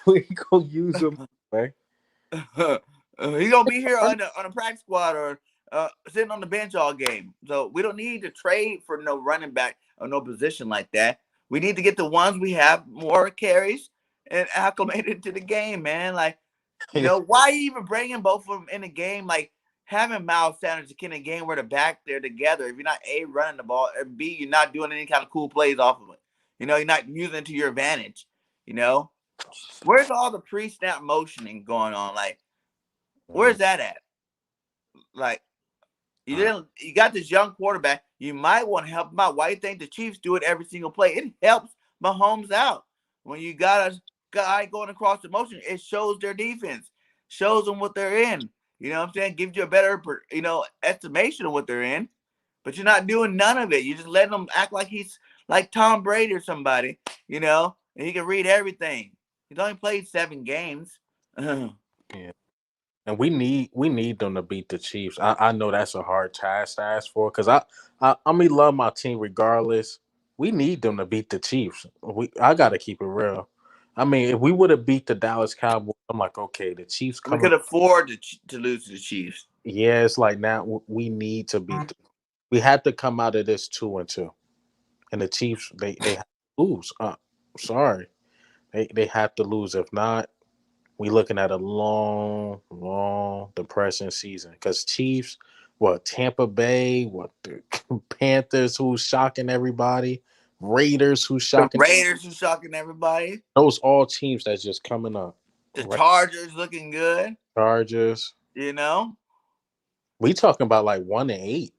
We gonna use them, right? He's gonna be here on a practice squad or sitting on the bench all game. So we don't need to trade for no running back or no position like that. We need to get the ones we have more carries and acclimated to the game, man. Like, why even bringing both of them in the game? Like having Miles Sanders and Kenny game where they're back there together. If you're not A, running the ball, and B, you're not doing any kind of cool plays off of it. You're not using it to your advantage. Where's all the pre-snap motioning going on? Like, where's that at? Like, you got this young quarterback. You might want to help him out. Why do you think the Chiefs do it every single play? It helps Mahomes out. When you got a guy going across the motion, it shows their defense, shows them what they're in. You know what I'm saying? Gives you a better, estimation of what they're in. But you're not doing none of it. You're just letting him act like he's like Tom Brady or somebody, and he can read everything. He's only played 7 games. Yeah. And we need them to beat the Chiefs. I know that's a hard task to ask for because I love my team regardless. We need them to beat the Chiefs. I gotta keep it real. I mean, if we would have beat the Dallas Cowboys, I'm like, okay, the Chiefs We coming. could afford to lose to the Chiefs. Yeah, it's like now we need to beat. We had to come out of this 2-2, and the Chiefs they have to lose. Sorry, they have to lose. If not, we looking at a long, long depression season. Because Chiefs, Tampa Bay, the Panthers, who's shocking everybody, Raiders, who's shocking. The Raiders, who's shocking everybody. Those all teams that's just coming up. The Chargers looking good. Chargers. We talking about like 1-8.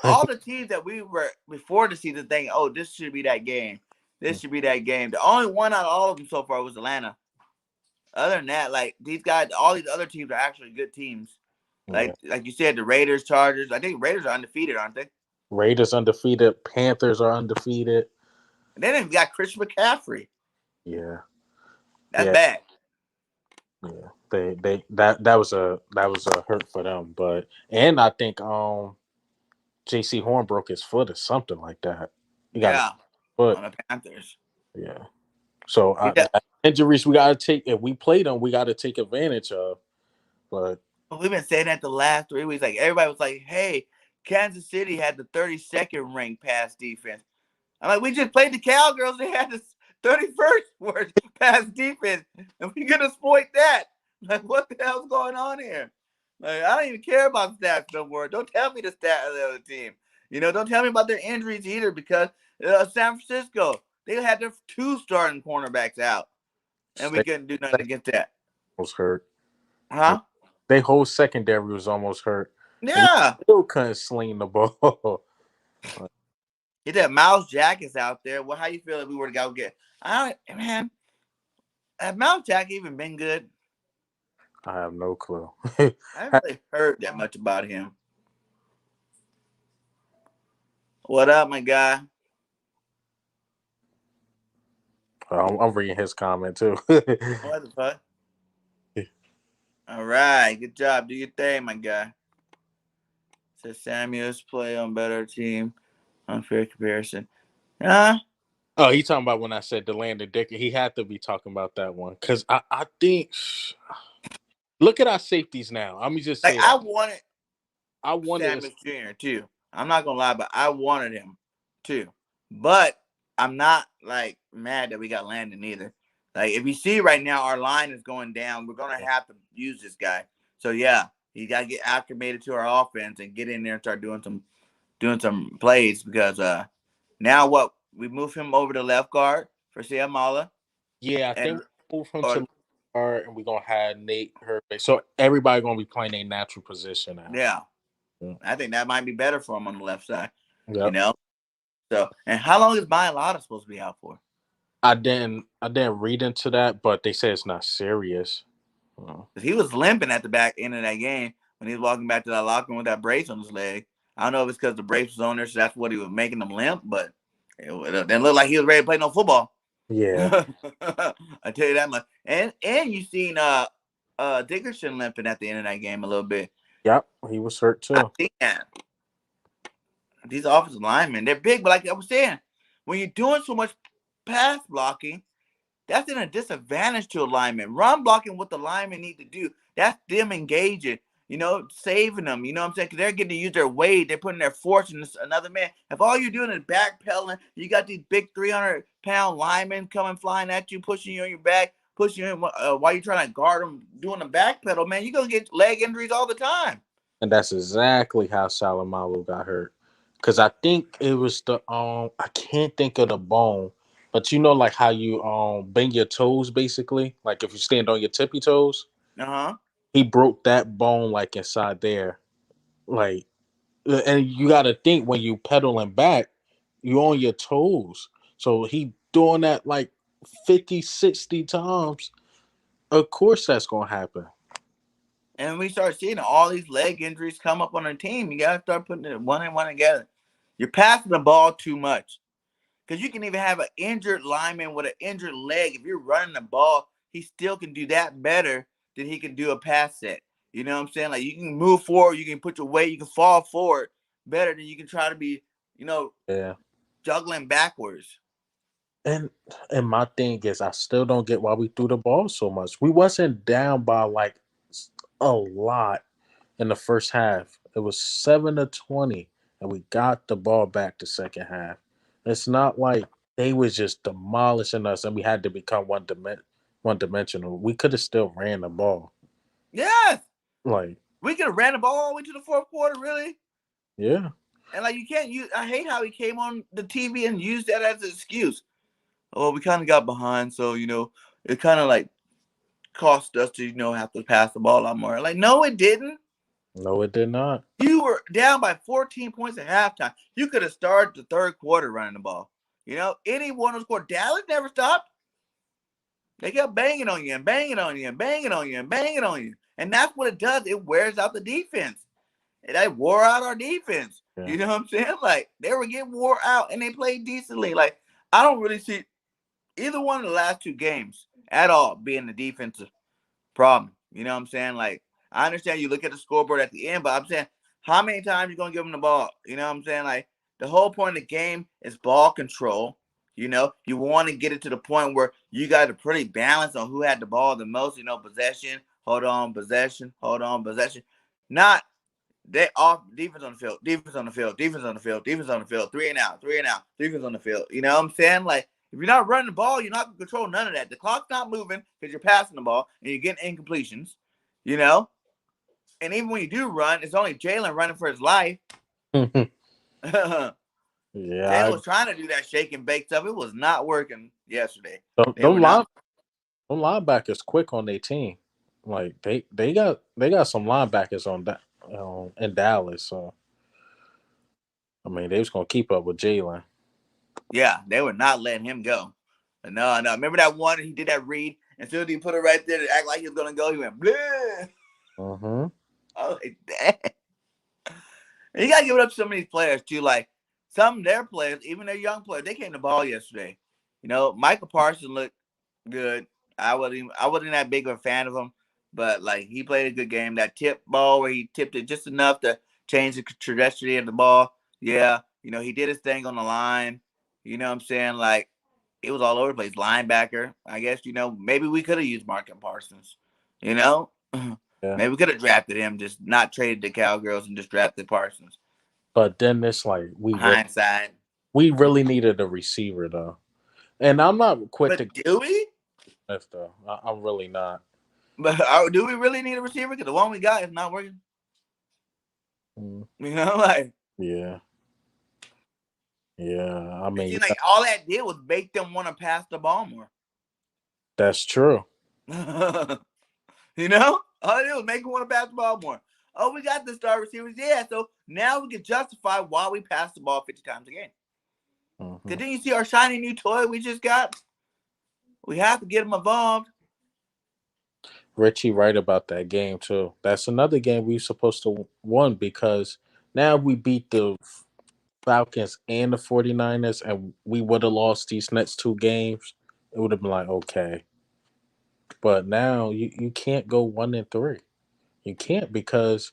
All the teams that we were before the season thinking, oh, this should be that game. This should be that game. The only one out of all of them so far was Atlanta. Other than that, like these guys, all these other teams are actually good teams. Like you said, the Raiders, Chargers. I think Raiders are undefeated, aren't they? Raiders undefeated. Panthers are undefeated. And then they've got Christian McCaffrey. Yeah, that's bad. Yeah, that was a hurt for them. But I think J.C. Horn broke his foot or something like that. He got foot on the Panthers. Yeah. So injuries we gotta take. If we play them, we gotta take advantage of. But we've been saying that the last 3 weeks. Like everybody was like, "Hey, Kansas City had the 32nd ranked pass defense." I'm like, we just played the Cowgirls. They had the 31st worst pass defense, and we're gonna exploit that. Like, what the hell's going on here? Like, I don't even care about stats no more. Don't tell me the stat of the other team. Don't tell me about their injuries either, because San Francisco, they had their 2 starting cornerbacks out, and we couldn't do nothing against that. Was hurt. Huh? Their whole secondary was almost hurt. Yeah. And still couldn't sling the ball. Get that Miles Jack is out there. Well, how you feel if we were to go get? Has Miles Jack even been good? I have no clue. I haven't really heard that much about him. What up, my guy? I'm reading his comment too. What the fuck? All right, good job. Do your thing, my guy. Says Samuels play on better team. Unfair comparison. Huh? Oh, he talking about when I said DeLandon Dicker. He had to be talking about that one because I think. Look at our safeties now. I'm just saying. I wanted Samuels Jr. too. I'm not gonna lie, but I wanted him too. But I'm not like mad that we got Landon either. Like, if you see right now, our line is going down. We're gonna have to use this guy. So yeah, he got to get acclimated to our offense and get in there and start doing some plays, because now what, we move him over to left guard for Siamala. Yeah, I think we move him to left guard, and we're gonna have Nate Herbert. So everybody gonna be playing a natural position now. Yeah. I think that might be better for him on the left side. Yep. So, and how long is Mailata supposed to be out for? I didn't read into that, but they say it's not serious. He was limping at the back end of that game when he was walking back to that locker room with that brace on his leg. I don't know if it's because the brace was on there, so that's what he was making him limp, but it didn't look like he was ready to play no football. Yeah. I tell you that much. And you seen Dickerson limping at the end of that game a little bit. Yep, he was hurt too. I think that. These offensive linemen, they're big, but like I was saying, when you're doing so much pass blocking, That's in a disadvantage to a lineman. Run blocking what the linemen need to do. That's them engaging, saving them. You know what I'm saying? Because they're getting to use their weight. They're putting their force in another man. If all you're doing is backpedaling, you got these big 300-pound linemen coming flying at you, pushing you on your back, pushing you in, while you're trying to guard them, doing the backpedal, man, you're going to get leg injuries all the time. And that's exactly how Salamalu got hurt. Because I think it was I can't think of the bone, but like how you bend your toes basically, like if you stand on your tippy toes. Uh-huh. He broke that bone like inside there, like, and you got to think when you pedaling back, you on your toes. So he doing that like 50, 60 times. Of course, that's gonna happen. And we start seeing all these leg injuries come up on our team. You got to start putting it one and one together. You're passing the ball too much. Because you can even have an injured lineman with an injured leg. If you're running the ball, he still can do that better than he can do a pass set. You know what I'm saying? Like, you can move forward, you can put your weight, you can fall forward better than you can try to be, Yeah. juggling backwards. And my thing is, I still don't get why we threw the ball so much. We wasn't down by like a lot in the first half. It was 7-20, and we got the ball back the second half. It's not like they was just demolishing us, and we had to become one dimensional. We could have still ran the ball. Yes. Like, We could have ran the ball all the way to the fourth quarter, really. yeah. And like, you can't use. I hate how he came on the TV and used that as an excuse. Oh, we kind of got behind, so it kind of like cost us to have to pass the ball a lot more. Like, no, it didn't. No, it did not. You were down by 14 points at halftime. You could have started the third quarter running the ball. Any one of those quarters. Dallas never stopped. They kept banging on you and banging on you and banging on you and banging on you. And that's what it does. It wears out the defense. And they wore out our defense. Yeah. You know what I'm saying? Like, they were getting wore out and they played decently. Like, I don't really see either one of the last two games at all being the defensive problem. You know what I'm saying? Like, I understand you look at the scoreboard at the end, but I'm saying, how many times you going to give them the ball? You know what I'm saying? Like, the whole point of the game is ball control. You want to get it to the point where you got to pretty balance on who had the ball the most. Possession, hold on, possession, hold on, possession. Not they off defense on the field, defense on the field, defense on the field, defense on the field, 3 and out, defense on the field. You know what I'm saying? Like, if you're not running the ball, you're not going to control none of that. The clock's not moving because you're passing the ball and you're getting incompletions, And even when you do run, it's only Jalen running for his life. Yeah. Jalen was trying to do that shake and bake stuff. It was not working yesterday. Them linebackers quick on their team. Like, they got some linebackers in Dallas. So, I mean, they was gonna keep up with Jalen. Yeah, they were not letting him go. No. Remember that one? He did that read, and as soon as he put it right there to act like he was gonna go, he went blah. Mm-hmm. I was like, damn. And you gotta give it up to some of these players too. Like, some of their players, even their young players, they came to ball yesterday. Michael Parsons looked good. I wasn't that big of a fan of him, but like, he played a good game. That tip ball where he tipped it just enough to change the trajectory of the ball. Yeah, he did his thing on the line. You know what I'm saying? Like, it was all over the place. Linebacker. I guess, maybe we could have used Markin Parsons. Yeah. Maybe we could have drafted him, just not traded the Cowgirls and just drafted Parsons. But then it's like hindsight. We really needed a receiver though, and I'm not quick But do we? Though. I'm really not. But do we really need a receiver? Because the one we got is not working. Like, yeah. I mean, like, all that did was make them want to pass the ball more. That's true. All it did was make them want to pass the ball more. Oh, we got the star receivers. Yeah, so now we can justify why we pass the ball 50 times a game. Because then you see our shiny new toy we just got. We have to get them involved. Richie right about that game too. That's another game we supposed to win because now we beat the Falcons and the 49ers and we would have lost these next two games. It would have been like, okay. But now you can't go 1-3. You can't because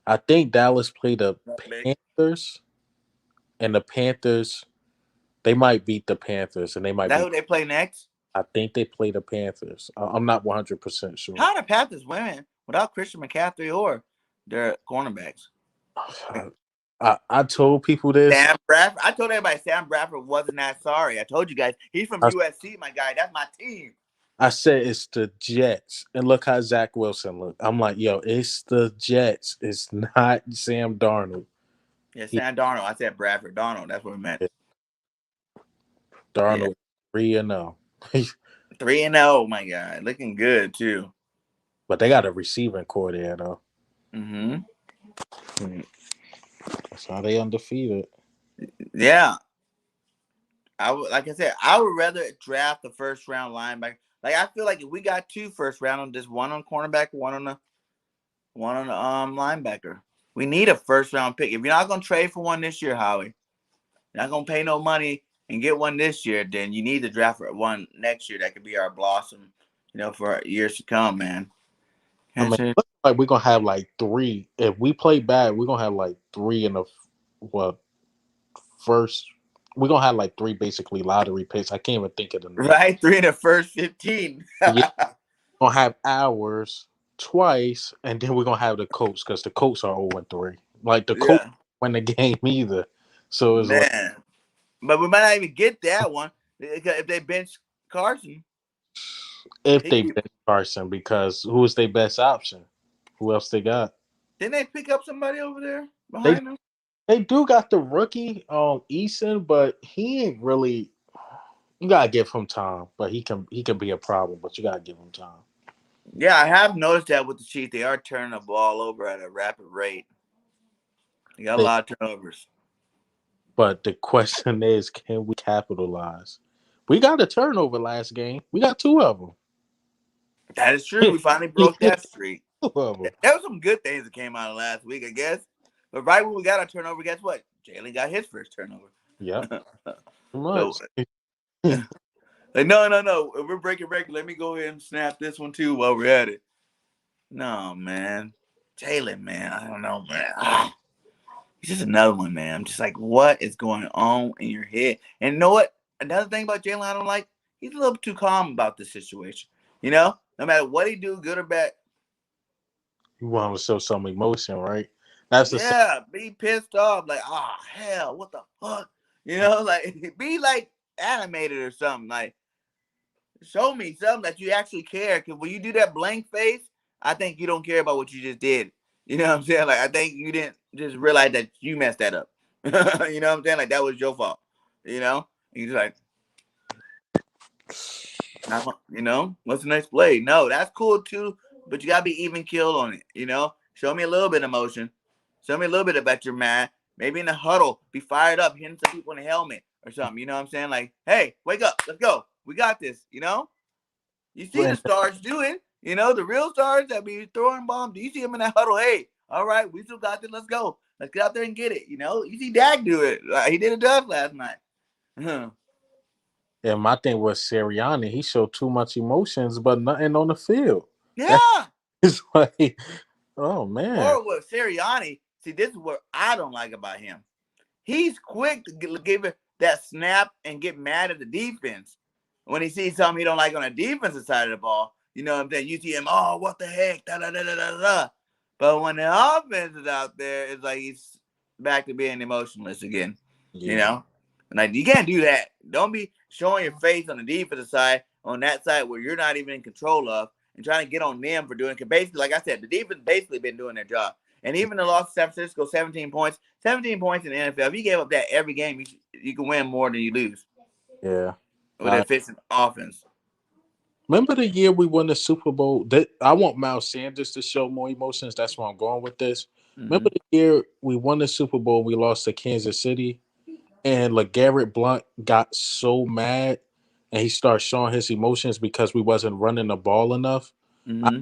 I think Dallas played the Panthers and the Panthers, they might beat the Panthers and they might Is that who they play next? I think they play the Panthers. I'm not 100% sure. How are the Panthers winning without Christian McCaffrey or their cornerbacks? I told people this. Sam Bradford. I told everybody Sam Bradford wasn't that sorry. I told you guys he's from USC, my guy. That's my team. I said it's the Jets, and look how Zach Wilson looked. I'm like, yo, it's the Jets. It's not Sam Darnold. Yeah, Sam Darnold. I said Bradford. Darnold. That's what we meant. Darnold 3-0. 3-0, my guy. Looking good too. But they got a receiving core there though. Mm-hmm. That's how they undefeated. Yeah. Like I said, I would rather draft the first round linebacker. Like I feel like if we got 2 first round on just one on cornerback, one on the linebacker. We need a first round pick. If you're not gonna trade for one this year, Howie, you're not gonna pay no money and get one this year, then you need to draft for one next year. That could be our blossom, for years to come, man. I mean, looks like we're gonna have like 3. If we play bad, we're gonna have like 3 in the first. We're gonna have like 3 basically lottery picks. I can't even think of them. Right, 3 in the first 15. Yeah, we're gonna have ours twice, and then we're gonna have the Colts because the Colts are 0-3. Like the Colts win the game either. So it's like, but we might not even get that one if they bench Carson. If they bench Carson, because who is their best option? Who else they got? Didn't they pick up somebody over there behind them? They do got the rookie Eason, but he ain't really. You gotta give him time, but he can be a problem. But you gotta give him time. Yeah, I have noticed that with the Chiefs, they are turning the ball over at a rapid rate. They got a lot of turnovers. But the question is, can we capitalize? We got a turnover last game. We got 2 of them. That is true. We finally broke that streak. There were some good things that came out of last week, I guess. But right when we got our turnover, guess what? Jalen got his first turnover. Yeah. Like, no. We're breaking record. Let me go ahead and snap this one too while we're at it. No, man. Jalen, man. I don't know, man. He's just another one, man. I'm just like, what is going on in your head? And you know what? Another thing about Jalen I don't like, he's a little too calm about this situation. No matter what he do, good or bad. You want to show some emotion, right? That's be pissed off. Like, oh, hell, what the fuck? Like, be like animated or something. Like, show me something that you actually care. Because when you do that blank face, I think you don't care about what you just did. You know what I'm saying? Like, I think you didn't just realize that you messed that up. You know what I'm saying? Like, that was your fault. And you're just like, what's the next play? No, that's cool too, but you got to be even killed on it. Show me a little bit of emotion. Show me a little bit about your man. Maybe in the huddle, be fired up, hitting some people in the helmet or something. You know what I'm saying? Like, hey, wake up. Let's go. We got this. You see the stars doing, the real stars that be throwing bombs. You see them in that huddle. Hey, all right, we still got this. Let's go. Let's get out there and get it. You see Dak do it. He did it to us last night. And my thing was Sirianni. He showed too much emotions, but nothing on the field. Yeah. It's like, oh, man. Or with Sirianni, see, this is what I don't like about him. He's quick to give it that snap and get mad at the defense. When he sees something he don't like on the defensive side of the ball, you know what I'm saying? You see him, oh, what the heck? Da, da, da, da, da, da. But when the offense is out there, it's like he's back to being emotionless again. Like, you can't do that. Don't be showing your face on the defensive side, on that side where you're not even in control of, and trying to get on them for doing it. Because basically, like I said, the defense basically been doing their job. And even the loss to San Francisco, 17 points. 17 points in the NFL. If you gave up that every game, you can win more than you lose. Yeah. With efficient offense. Remember the year we won the Super Bowl? I want Miles Sanders to show more emotions. That's where I'm going with this. Mm-hmm. Remember the year we won the Super Bowl, we lost to Kansas City? And LeGarrette Blount got so mad and he started showing his emotions because we wasn't running the ball enough. Mm-hmm.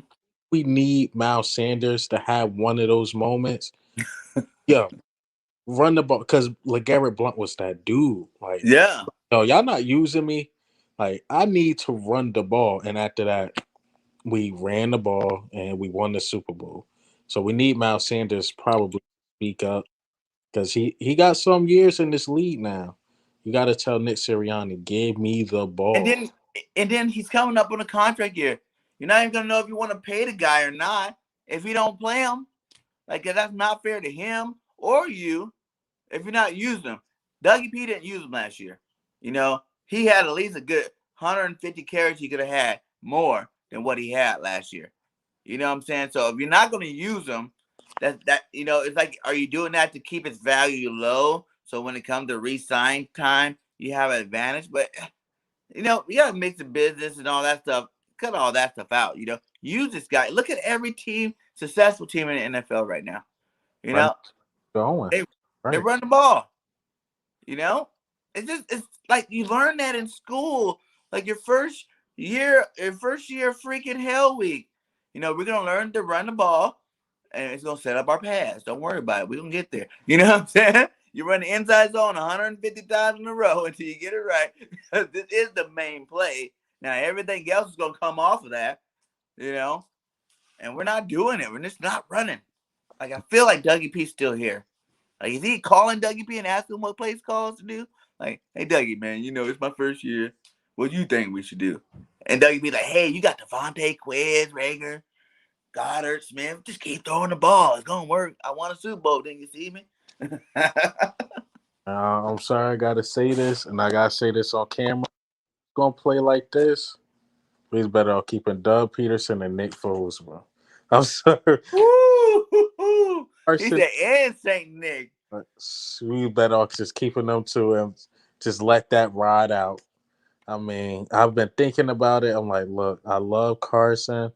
We need Miles Sanders to have one of those moments. Run the ball, because LeGarrette Blount was that dude. Like, no, y'all not using me. Like, I need to run the ball. And after that, we ran the ball and we won the Super Bowl. So we need Miles Sanders probably to speak up. Because he got some years in this league now. You got to tell Nick Sirianni, give me the ball. And And then he's coming up on a contract year. You're not even gonna know if you want to pay the guy or not if you don't play him. Like that's not fair to him or you if you're not using him. Dougie P didn't use him last year. You know, he had at least a good 150 carries he could have had more than what he had last year. You know what I'm saying? So if you're not going to use him, that it's like, are you doing that to keep his value low? So when it comes to re-sign time, you have an advantage. But you gotta mix the business and all that stuff. Cut all that stuff out. Use this guy. Look at every team, successful team in the NFL right now. You Right. know, Going. they Right. run the ball. It's like you learn that in school. Like your first year freaking hell week. We're gonna learn to run the ball, and it's gonna set up our pass. Don't worry about it. We're gonna get there. You know what I'm saying? You run the inside zone 150 times in a row until you get it right. This is the main play. Now everything else is gonna come off of that. And we're not doing it. We're just not running. Like I feel like Dougie P's still here. Like, is he calling Dougie P and asking what plays calls to do? Like, hey, Dougie, man, it's my first year. What do you think we should do? And Dougie P like, hey, you got Devontae, Quiz, Rager, Goddard, Smith. Just keep throwing the ball. It's going to work. I won a Super Bowl. Didn't you see me? I'm sorry I got to say this, and I got to say this on camera. Going to play like this, he's better off keeping Doug Peterson and Nick Foles, bro. I'm sorry. Woo! He said, and St. Nick. We better off just keeping them two and just let that ride out. I mean, I've been thinking about it. I'm like, look, I love Carson,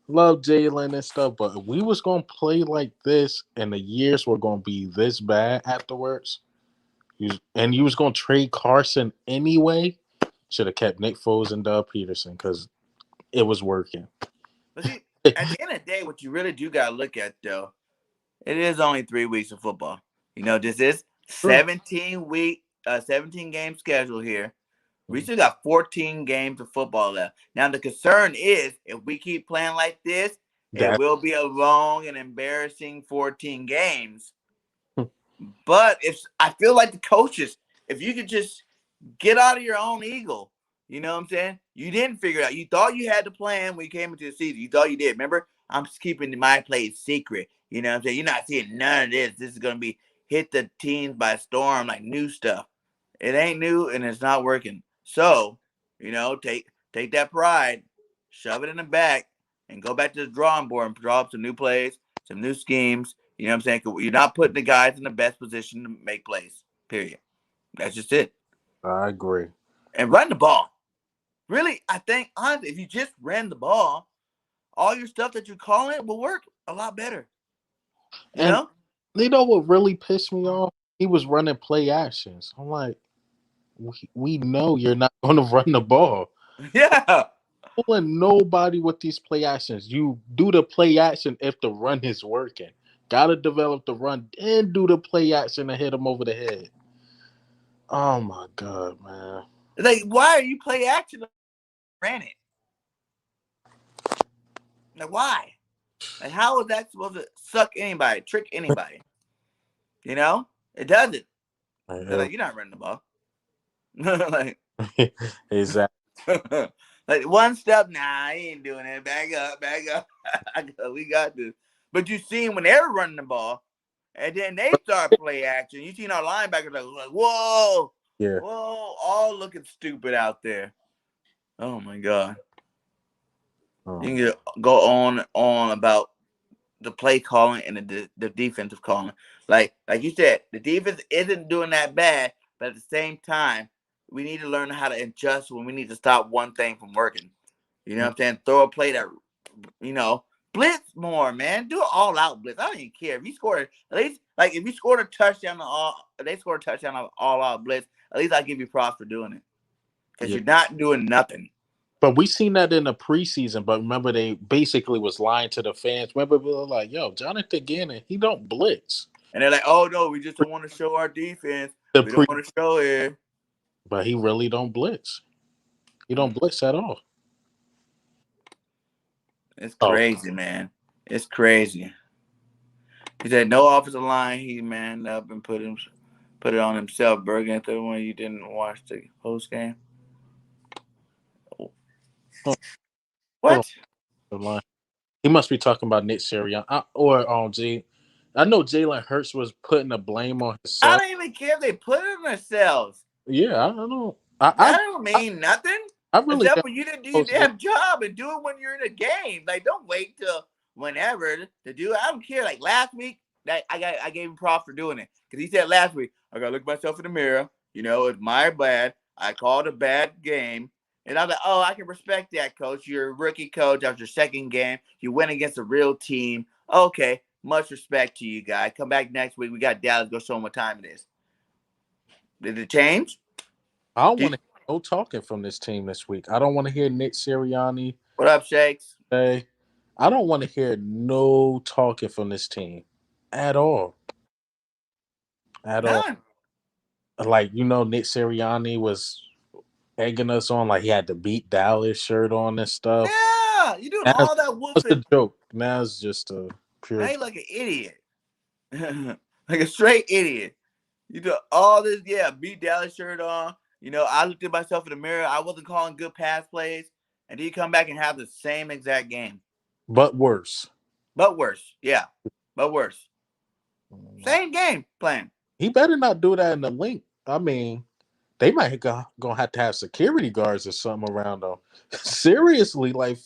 love Jalen and stuff, but if we was going to play like this and the years were going to be this bad afterwards, and you was going to trade Carson anyway, should have kept Nick Foles and Doug Peterson because it was working. But see, at the end of the day, what you really do got to look at, though, it is only 3 weeks of football. This is 17 game schedule here. We still got 14 games of football left. Now, the concern is if we keep playing like this, it will be a long and embarrassing 14 games. But I feel like the coaches, if you could just get out of your own ego, you know what I'm saying? You didn't figure it out. You thought you had the plan when you came into the season. You thought you did. Remember, I'm just keeping my plays secret. You know what I'm saying? You're not seeing none of this. This is going to be hit the teams by storm, like new stuff. It ain't new, and it's not working. So, take that pride, shove it in the back, and go back to the drawing board and draw up some new plays, some new schemes. You know what I'm saying? You're not putting the guys in the best position to make plays, period. That's just it. I agree. And run the ball. Really, I think, honestly, if you just ran the ball, all your stuff that you're calling will work a lot better. You know what really pissed me off? He was running play actions. I'm like, we know you're not going to run the ball. Yeah. Pulling nobody with these play actions. You do the play action if the run is working. Got to develop the run, then do the play action and hit him over the head. Oh my God, man! Like, why are you play action? Ran it. Like, why? Like, how is that supposed to suck anybody, trick anybody? It doesn't. They're like, you're not running the ball. Like, exactly. Like one step, nah, he ain't doing it. Back up. We got this. But you seen when they were running the ball, and then they start play action. You seen our linebackers like, whoa, yeah, whoa, all looking stupid out there. Oh my God. Oh. You can go on about the play calling and the defensive calling. Like you said, the defense isn't doing that bad, but at the same time, we need to learn how to adjust when we need to stop one thing from working. You know what I'm saying? Throw a play that, blitz more, man. Do an all-out blitz. I don't even care if you scored at least. Like if you scored a touchdown they scored a touchdown on all-out blitz. At least I give you props for doing it because you're not doing nothing. But we seen that in the preseason. But remember, they basically was lying to the fans. Remember, we were like, "Yo, Jonathan Gannon, he don't blitz." And they're like, "Oh no, we just don't want to show our defense. We don't want to show it." But he really don't blitz. He don't blitz at all. It's crazy, man. It's crazy. He said no offensive line. He manned up and put it on himself. BIRDGANG, the one you didn't watch the post game. Hold What? on. He must be talking about Nick Sirianni or G. I know Jalen Hurts was putting the blame on I himself. don't even care if they put it on themselves. Yeah, I don't. That don't mean nothing. I really Except don't. for you didn't do your damn job and do it when you're in a game. Like, don't wait till whenever to do it. I don't care. Like last week, I gave him props for doing it because he said last week I gotta look myself in the mirror. You know, it's my bad. I called a bad game, and I'm like, oh, I can respect that, coach. You're a rookie coach. That was your second game. You went against a real team. Okay, much respect to you guys. Come back next week. We got Dallas. Go show them what time it is. Did it change? I don't want to hear no talking from this team this week. I don't want to hear Nick Sirianni What up, Shakes? say. I don't want to hear no talking from this team at all. At all. None. Like, Nick Sirianni was egging us on, like he had the beat Dallas shirt on and stuff. Yeah, you doing That's all that just a whooping. joke. Now it's just a pure. Now you like an idiot. Like a straight idiot. You do all this, beat Dallas shirt on. You know, I looked at myself in the mirror. I wasn't calling good pass plays. And then you come back and have the same exact game. But worse. But worse. Yeah. But worse. Same game plan. He better not do that in the link. I mean, they might gonna have to have security guards or something around them. Seriously, like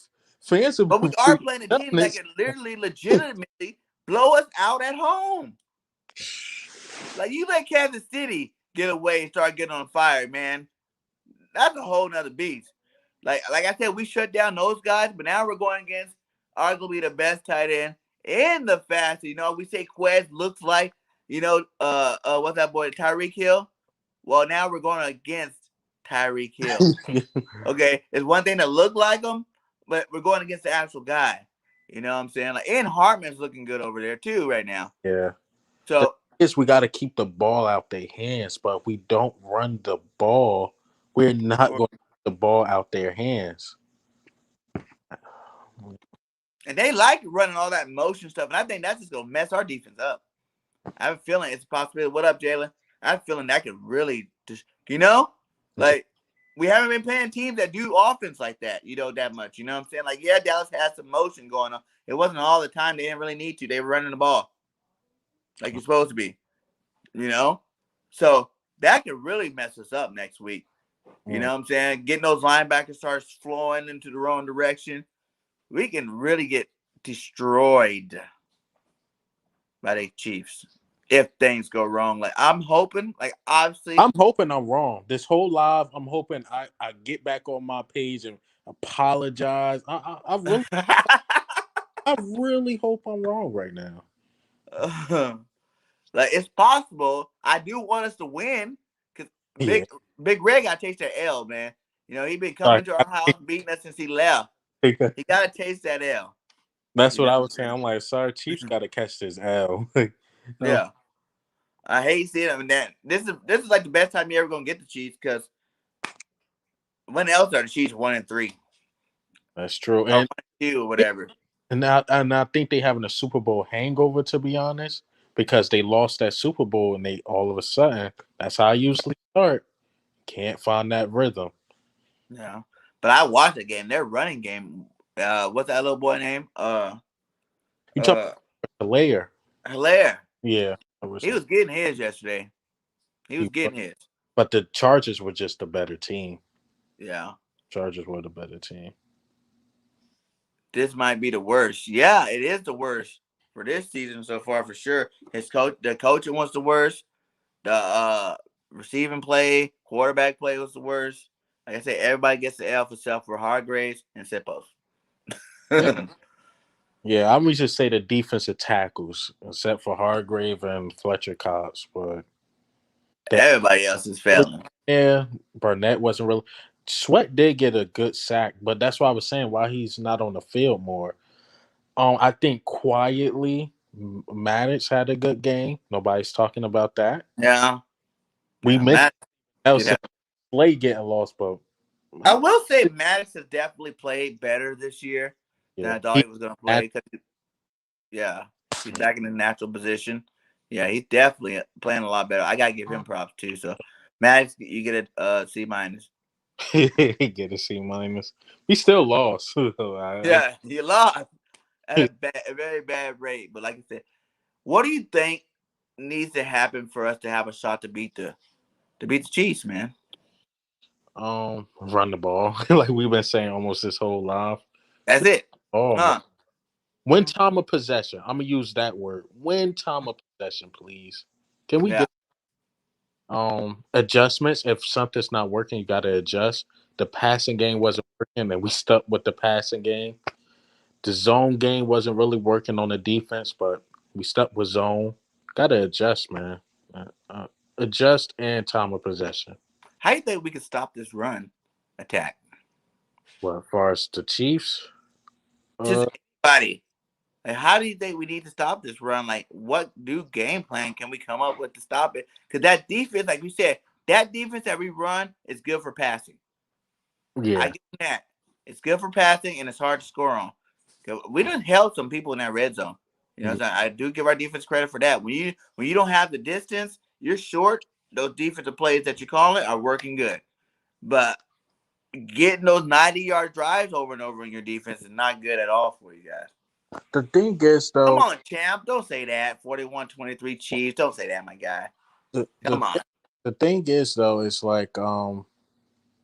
fans have But we been are playing a team that this. can literally legitimately blow us out at home. Like you let Kansas City get away and start getting on fire, man. That's a whole nother beast. Like I said, we shut down those guys, but now we're going against arguably the best tight end in the fast. You know, we say Quez looks like, what's that boy, Tyreek Hill? Well, now we're going against Tyreek Hill. Okay, it's one thing to look like him, but we're going against the actual guy. You know what I'm saying? Like, and Hartman's looking good over there too right now. Yeah. So we got to keep the ball out their hands, but if we don't run the ball, we're not going to get the ball out their hands. And they like running all that motion stuff, and I think that's just gonna mess our defense up. I have a feeling it's a possibility. What up, Jalen? I have a feeling that could really just, like we haven't been playing teams that do offense like that, that much. You know what I'm saying? Like, yeah, Dallas has some motion going on. It wasn't all the time. They didn't really need to. They were running the ball like you're supposed to be, So that could really mess us up next week. You know what I'm saying? Getting those linebackers starts flowing into the wrong direction. We can really get destroyed by the Chiefs if things go wrong. Like I'm hoping, obviously, I'm hoping I'm wrong. This whole live, I'm hoping I get back on my page and apologize. I really, I really hope I'm wrong right now. Like it's possible. I do want us to win because Big Red got to taste that L, man. He been coming to our house beating us since he left. He got to taste that L. That's what I was saying. I'm like, sorry, Chiefs got to catch this L. Yeah, I hate seeing them. That this is like the best time you're ever gonna get the Chiefs because when else are the Chiefs 1-3? That's true, and 1-2 or whatever. And I think they having a Super Bowl hangover, to be honest, because they lost that Super Bowl and they all of a sudden that's how I usually start. Can't find that rhythm. Yeah, but I watched the game. Their running game. What's that little boy name? You talking Hilaire? Hilaire. Yeah, he was getting his yesterday. He was getting his. But the Chargers were just a better team. Yeah, Chargers were the better team. This might be the worst. Yeah, it is the worst for this season so far for sure. The coaching was the worst. The receiving play, quarterback play was the worst. Like I said, everybody gets the L for Hargraves and Sippos. Yeah, I'm going to just say the defensive tackles, except for Hargrave and Fletcher Cox, but everybody else is failing. Yeah, Burnett wasn't really. Sweat did get a good sack, but that's why I was saying why he's not on the field more. I think quietly, Maddox had a good game. Nobody's talking about that. Yeah, we missed. That was Slay getting lost, but I will say Maddox has definitely played better this year than I thought he was going to play. He's back in the natural position. Yeah, he's definitely playing a lot better. I gotta give him props too. So, Maddox, you get a C-. Get a C minus. We still lost. Yeah, you lost at a very bad rate. But like I said, what do you think needs to happen for us to have a shot to beat the Chiefs, man? Run the ball like we've been saying almost this whole live. That's it. Oh man. Huh? Win time of possession. I'm gonna use that word. Win time of possession, please. Can we Yeah. get adjustments? If something's not working, you gotta adjust. The passing game wasn't working, and we stuck with the passing game. The zone game wasn't really working on the defense, but we stuck with zone. Gotta adjust, man. Adjust and time of possession. How do you think we could stop this run attack? Well, as far as the Chiefs, Just uh, anybody. Like, how do you think we need to stop this run? Like, what new game plan can we come up with to stop it? Because that defense, like we said, that defense that we run is good for passing. I yeah, get that. It's good for passing and it's hard to score on. We done held some people in that red zone. You know, yeah. what I'm saying? I do give our defense credit for that. When you don't have the distance, you're short. Those defensive plays that you're calling are working good. But getting those 90-yard drives over and over in your defense is not good at all for you guys. The thing is, Come though, on, champ. Don't say that. 41-23 Chiefs. Don't say that, my guy. the Come the on. the thing is, though, is like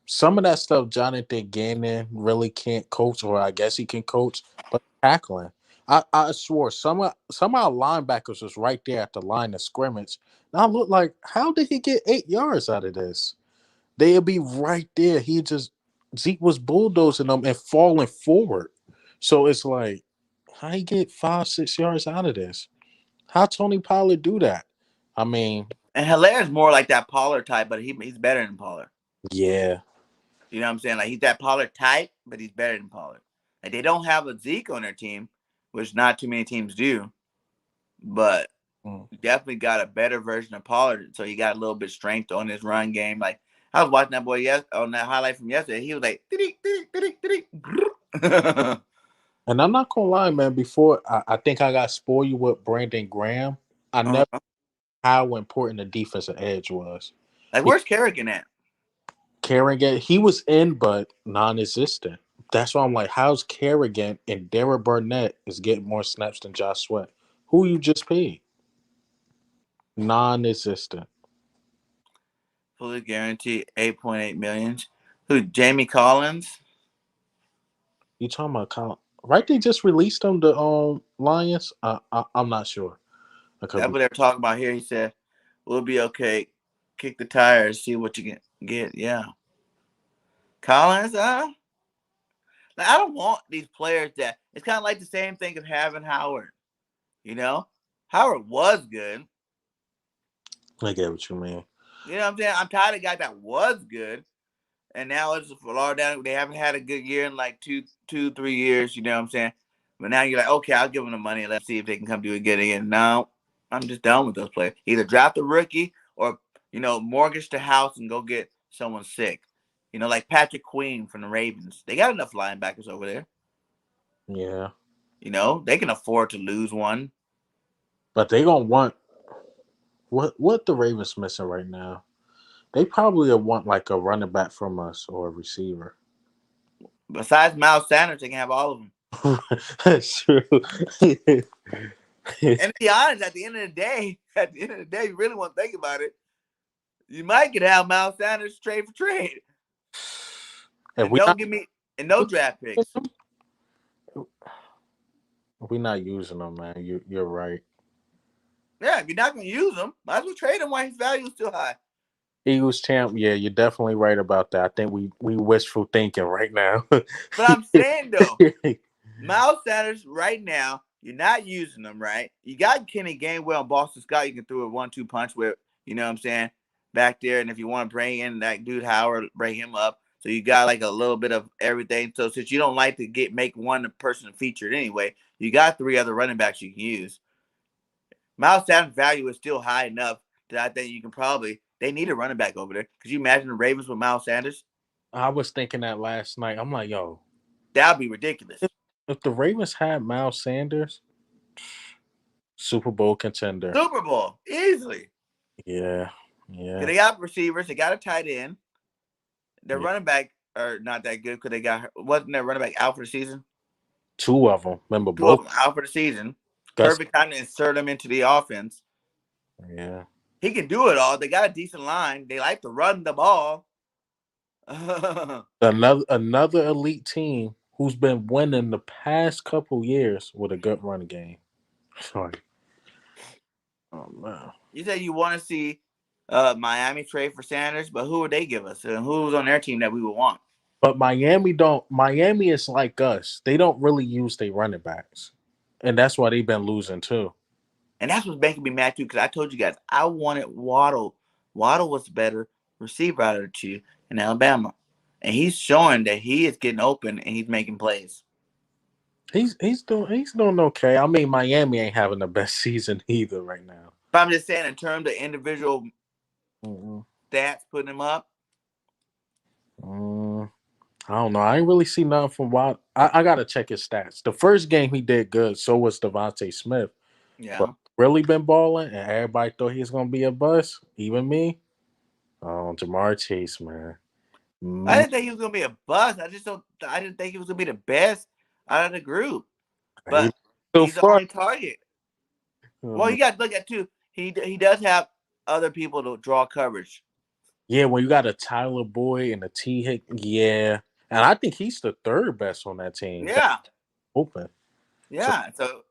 some of that stuff Jonathan Gannon really can't coach, or I guess he can coach, but tackling. I swore some of our linebackers was right there at the line of scrimmage. And I look like, how did he get 8 yards out of this? They'll be right there. Zeke was bulldozing them and falling forward. So it's like, how he get 5-6 yards out of this? How Tony Pollard do that? I mean, And Hilaire's more like that Pollard type, but he's better than Pollard. yeah. You know what I'm saying? Like, he's that Pollard type, but he's better than Pollard. Like, they don't have a Zeke on their team, which not too many teams do, but Mm. definitely got a better version of Pollard. So he got a little bit of strength on his run game. Like, I was watching that boy on that highlight from yesterday. He was like, And I'm not gonna lie, man. Before I think I got spoiled with Brandon Graham. I never how important the defensive edge was. like, where's Kerrigan at? Kerrigan, he was in, but non-existent. That's why I'm like, how's Kerrigan and Derek Burnett is getting more snaps than Josh Sweat? Who you just paid? Non-existent. Fully guaranteed 8.8 million. Who? Jamie Collins? You talking about Colin? Right? They just released him to Lions. I'm not sure. I could That's be. what they're talking about here. He said, "We'll be okay. Kick the tires, see what you can get." Yeah, Collins. Like, I don't want these players that. It's kind of like the same thing of having Howard. You know, Howard was good. I get what you mean. You know what I'm saying? I'm tired of guys that was good, and now it's far down. They haven't had a good year in like 3 years. You know what I'm saying? But now you're like, okay, I'll give them the money and let's see if they can come do it again. No, I'm just done with those players. Either draft a rookie or mortgage the house and go get someone sick. Like Patrick Queen from the Ravens. They got enough linebackers over there. Yeah, They can afford to lose one. but they gonna want what the Ravens missing right now. They probably want like a running back from us or a receiver. Besides Miles Sanders, they can have all of them. That's true. And to be honest, at the end of the day, you really want to think about it, you might get out Miles Sanders trade for trade. And don't give me no draft picks. We're not using them, man. You're right. Yeah, if you're not going to use him, might as well trade him while his value is still high. Eagles champ, yeah, you're definitely right about that. I think we wishful thinking right now. But I'm saying, though, Miles Sanders right now, you're not using them, right? You got Kenny Gainwell and Boston Scott you can throw a 1-2 punch with, you know what I'm saying, back there. And if you want to bring in that dude Howard, bring him up. So you got like a little bit of everything. So since you don't like to make one person featured anyway, you got 3 other running backs you can use. Miles Sanders' value is still high enough that I think you can probably – they need a running back over there. Could you imagine the Ravens with Miles Sanders? I was thinking that last night. I'm like, yo. That would be ridiculous. If the Ravens had Miles Sanders, Super Bowl contender. Super Bowl, easily. Yeah. They got receivers. They got a tight end. Their Yeah. running back are not that good because wasn't their running back out for the season? 2 of them. Remember Two of both? them out for the season. Gus. Perfect time to insert him into the offense. Yeah. He can do it all. They got a decent line. They like to run the ball. Another elite team who's been winning the past couple years with a good running game. Sorry. Oh man. You said you want to see Miami trade for Sanders, but who would they give us? And who's on their team that we would want? But Miami is like us. They don't really use their running backs. And that's why they've been losing too. And that's what's making me mad too, because I told you guys I wanted Waddle. Waddle was the better receiver out of the two in Alabama. And he's showing that he is getting open and he's making plays. He's doing okay. I mean, Miami ain't having the best season either right now. But I'm just saying in terms of individual Mm-hmm. stats, putting him up. I don't know. I ain't really see nothing from Wild. I gotta check his stats. The first game he did good. So was Devontae Smith. But Yeah. really been balling, and everybody thought he was gonna be a bust. Even me. Oh, Jamar Chase, man. I Mm, didn't think he was gonna be a bust. I didn't think he was gonna be the best out of the group. he But so he's the far. only target. Well, Um, you got to look at too. He does have other people to draw coverage. yeah, when you got a Tyler Boyd and a T Hick, yeah, and I think he's the third best on that team. That's Yeah, open. So yeah. So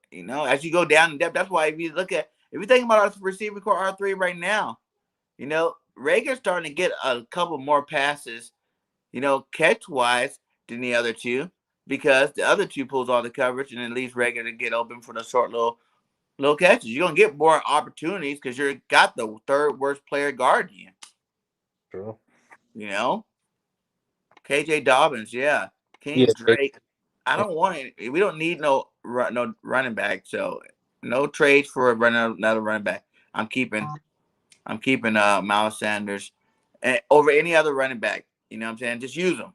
as you go down in depth, that's why if you think about our receiver core R3 right now, Rager's starting to get a couple more passes, catch wise than the other two because the other two pulls all the coverage and it leaves Rager to get open for the short little catches. You're gonna get more opportunities because you got the third worst player guarding you. true. You know, KJ Dobbins, yeah, Yeah, King Drake. I don't want it. We don't need no running back. So no trades for another running back. I'm keeping Miles Sanders over any other running back. You know what I'm saying? Just use them.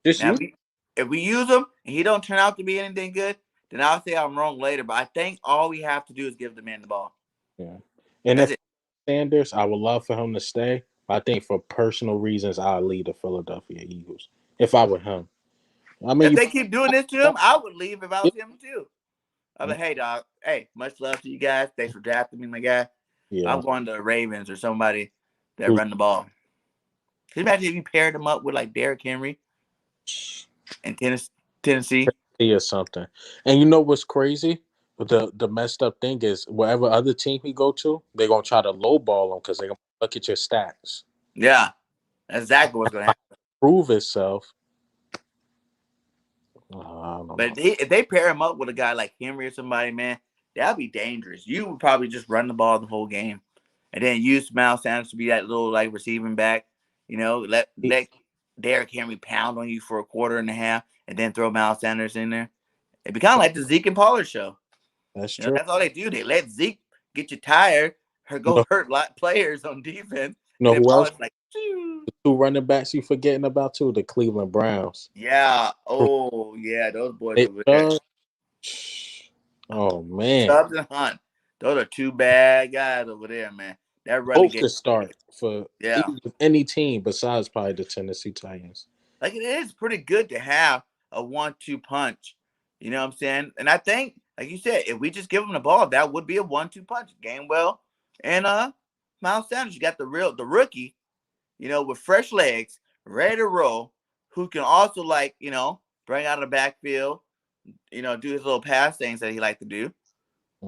just Now you. if we use him and he don't turn out to be anything good, then I'll say I'm wrong later. But I think all we have to do is give the man the ball. Yeah, and That's if it. Sanders, I would love for him to stay. I think for personal reasons, I'll leave the Philadelphia Eagles if I were him. I mean, If you, they keep doing this to him, I would leave if I was him too. I'm like, hey, dog. Hey, much love to you guys. Thanks for drafting me, my guy. yeah. I'm going to the Ravens or somebody that run the ball. Can you imagine if you paired him up with like Derrick Henry in Tennessee? Or something. And you know what's crazy? The messed up thing is whatever other team he go to, they're gonna try to lowball him because they're gonna look at your stats. Yeah, that's exactly what's going to happen. Prove itself. I don't know. But if they pair him up with a guy like Henry or somebody, man, that'd be dangerous. You would probably just run the ball the whole game, and then use Miles Sanders to be that little like receiving back. Let Derrick Henry pound on you for a quarter and a half, and then throw Miles Sanders in there. It'd be kind of like the Zeke and Pollard show. That's true. That's all they do. They let Zeke get you tired or You go know, hurt players on defense, you and know then who else? Pollard's like, phew. The 2 running backs you forgetting about too? The Cleveland Browns. Yeah, oh yeah, those boys They over there. Oh man. Stubbs and Hunt. Those are two bad guys over there, man. That running Both game. to start for Yeah. any team besides probably the Tennessee Titans. Like it is pretty good to have a 1-2 punch. You know what I'm saying? And I think, like you said, if we just give them the ball, that would be a 1-2 punch. Gainwell and Miles Sanders. You got the rookie, with fresh legs, ready to roll, who can also bring out of the backfield, do his little pass things that he like to do.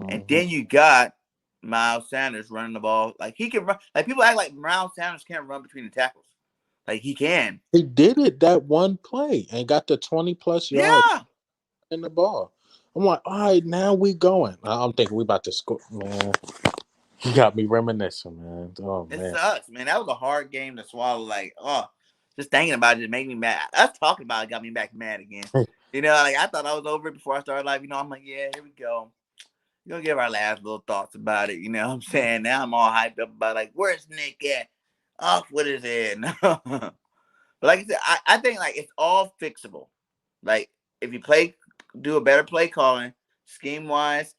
And Mm-hmm. then you got Miles Sanders running the ball. Like he can run. Like people act like Miles Sanders can't run between the tackles. Like he can. He did it that one play and got the 20+ yards Yeah. in the ball. I'm like, all right, now we going. I'm thinking we about to score. Man, you got me reminiscing, man. Oh It man. sucks, man. That was a hard game to swallow. Like, just thinking about it made me mad. Us talking about it got me back mad again. Like I thought I was over it before I started live. I'm like, yeah, here we go. We're gonna give our last little thoughts about it. You know what I'm saying? Now I'm all hyped up about like, where's Nick at? Off with his head. But like I said, I think like it's all fixable. Like if you do a better play calling, scheme wise,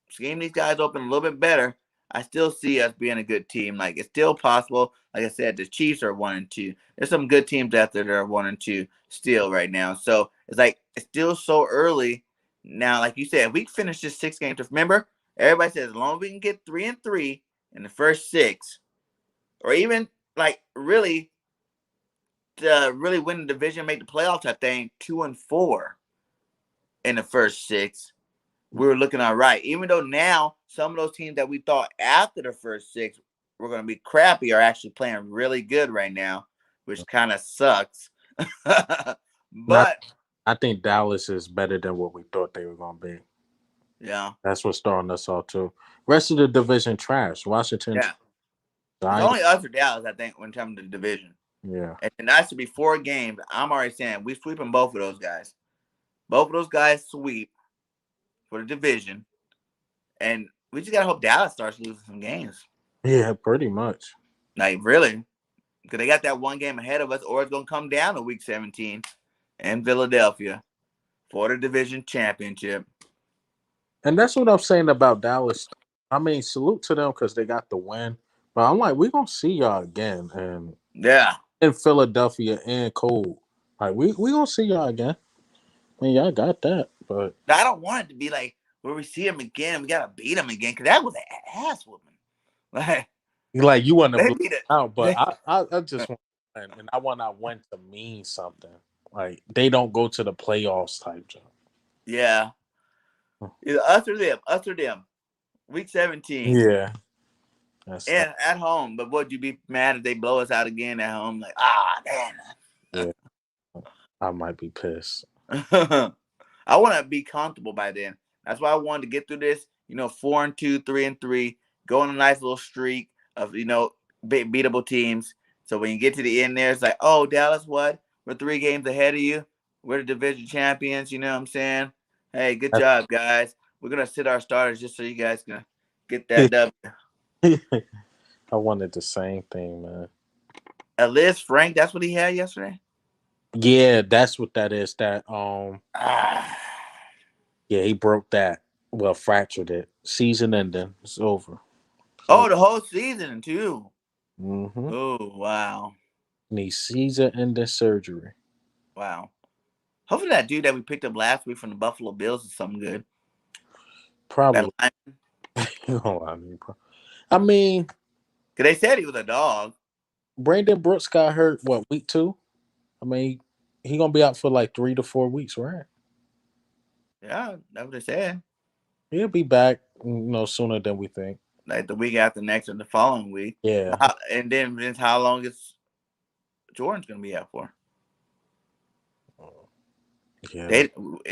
scheme these guys open a little bit better. I still see us being a good team. Like, it's still possible. Like I said, the Chiefs are 1-2. There's some good teams out there that are 1-2 still right now. So it's like it's still so early. Now, like you said, if we finish this 6 games, remember, everybody says as long as we can get 3-3 in the first 6, or even like really to really win the division, make the playoffs, I think 2-4 in the first 6. We were looking all right. Even though now some of those teams that we thought after the first 6 were going to be crappy are actually playing really good right now, which kind of sucks. Not, But I think Dallas is better than what we thought they were going to be. yeah, That's what's throwing us off too. Rest of the division trash. Washington. yeah, it's Giants. only us or Dallas, I think, when it comes to the division. Yeah. And that should be 4 games. I'm already saying we sweeping both of those guys. Both of those guys sweep for the division, and we just gotta hope Dallas starts losing some games. Yeah, pretty much. Like, really, because they got that 1 game ahead of us, or it's gonna come down to week 17 in Philadelphia for the division championship. And that's what I'm saying about Dallas. I mean, salute to them because they got the win. But I'm like, we're going to see y'all again. And Yeah, in Philadelphia and Cole. Like, we going to see y'all again. I mean, y'all got that. But I don't want it to be like where we see him again, we gotta beat him again, because that was an ass whooping. like you want to They blow beat it. out. But I just want to win. And I want our win to mean something. Like, they don't go to the playoffs type job. Yeah. Either us or them. Us or them. Week 17. Yeah. That's And at home. But would you be mad if they blow us out again at home? Like, damn. yeah. I might be pissed. I want to be comfortable by then. That's why I wanted to get through this, 4-2, 3-3, go on a nice little streak of, beatable teams. So when you get to the end there, it's like, oh, Dallas, what? We're 3 games ahead of you. We're the division champions. You know what I'm saying? Hey, good job, guys. We're going to sit our starters just so you guys can get that W. I wanted the same thing, man. Liz Frank, that's what he had yesterday? Yeah, that's what that is. That yeah, he broke that. Well, fractured it. Season ending. It's over. Oh, the whole season too. Mm-hmm. Oh, wow. Needs season ending surgery. Wow. Hopefully that dude that we picked up last week from the Buffalo Bills is something good. Probably. I mean, because they said he was a dog. Brandon Brooks got hurt. What, week 2? I mean, he gonna be out for like 3 to 4 weeks, right? Yeah, that's what they said. He'll be back, sooner than we think. Like the week after next or the following week. Yeah. And then it's how long is Jordan's gonna be out for? Yeah.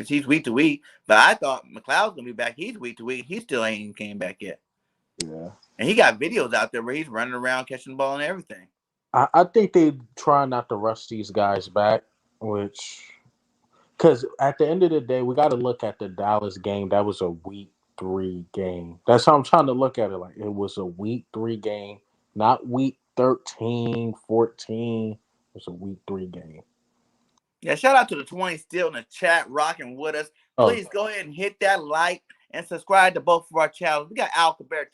He's week to week, but I thought McLeod's gonna be back. He's week to week. He still ain't even came back yet. Yeah. And he got videos out there where he's running around catching the ball and everything. I think they try not to rush these guys back, because at the end of the day, we got to look at the Dallas game. That was a week 3 game. That's how I'm trying to look at it. Like, it was a week 3 game, not week 13, 14. It was a week 3 game. Yeah, shout out to the 20 still in the chat rocking with us. Please go ahead and hit that like and subscribe to both of our channels. We got Al Colbert,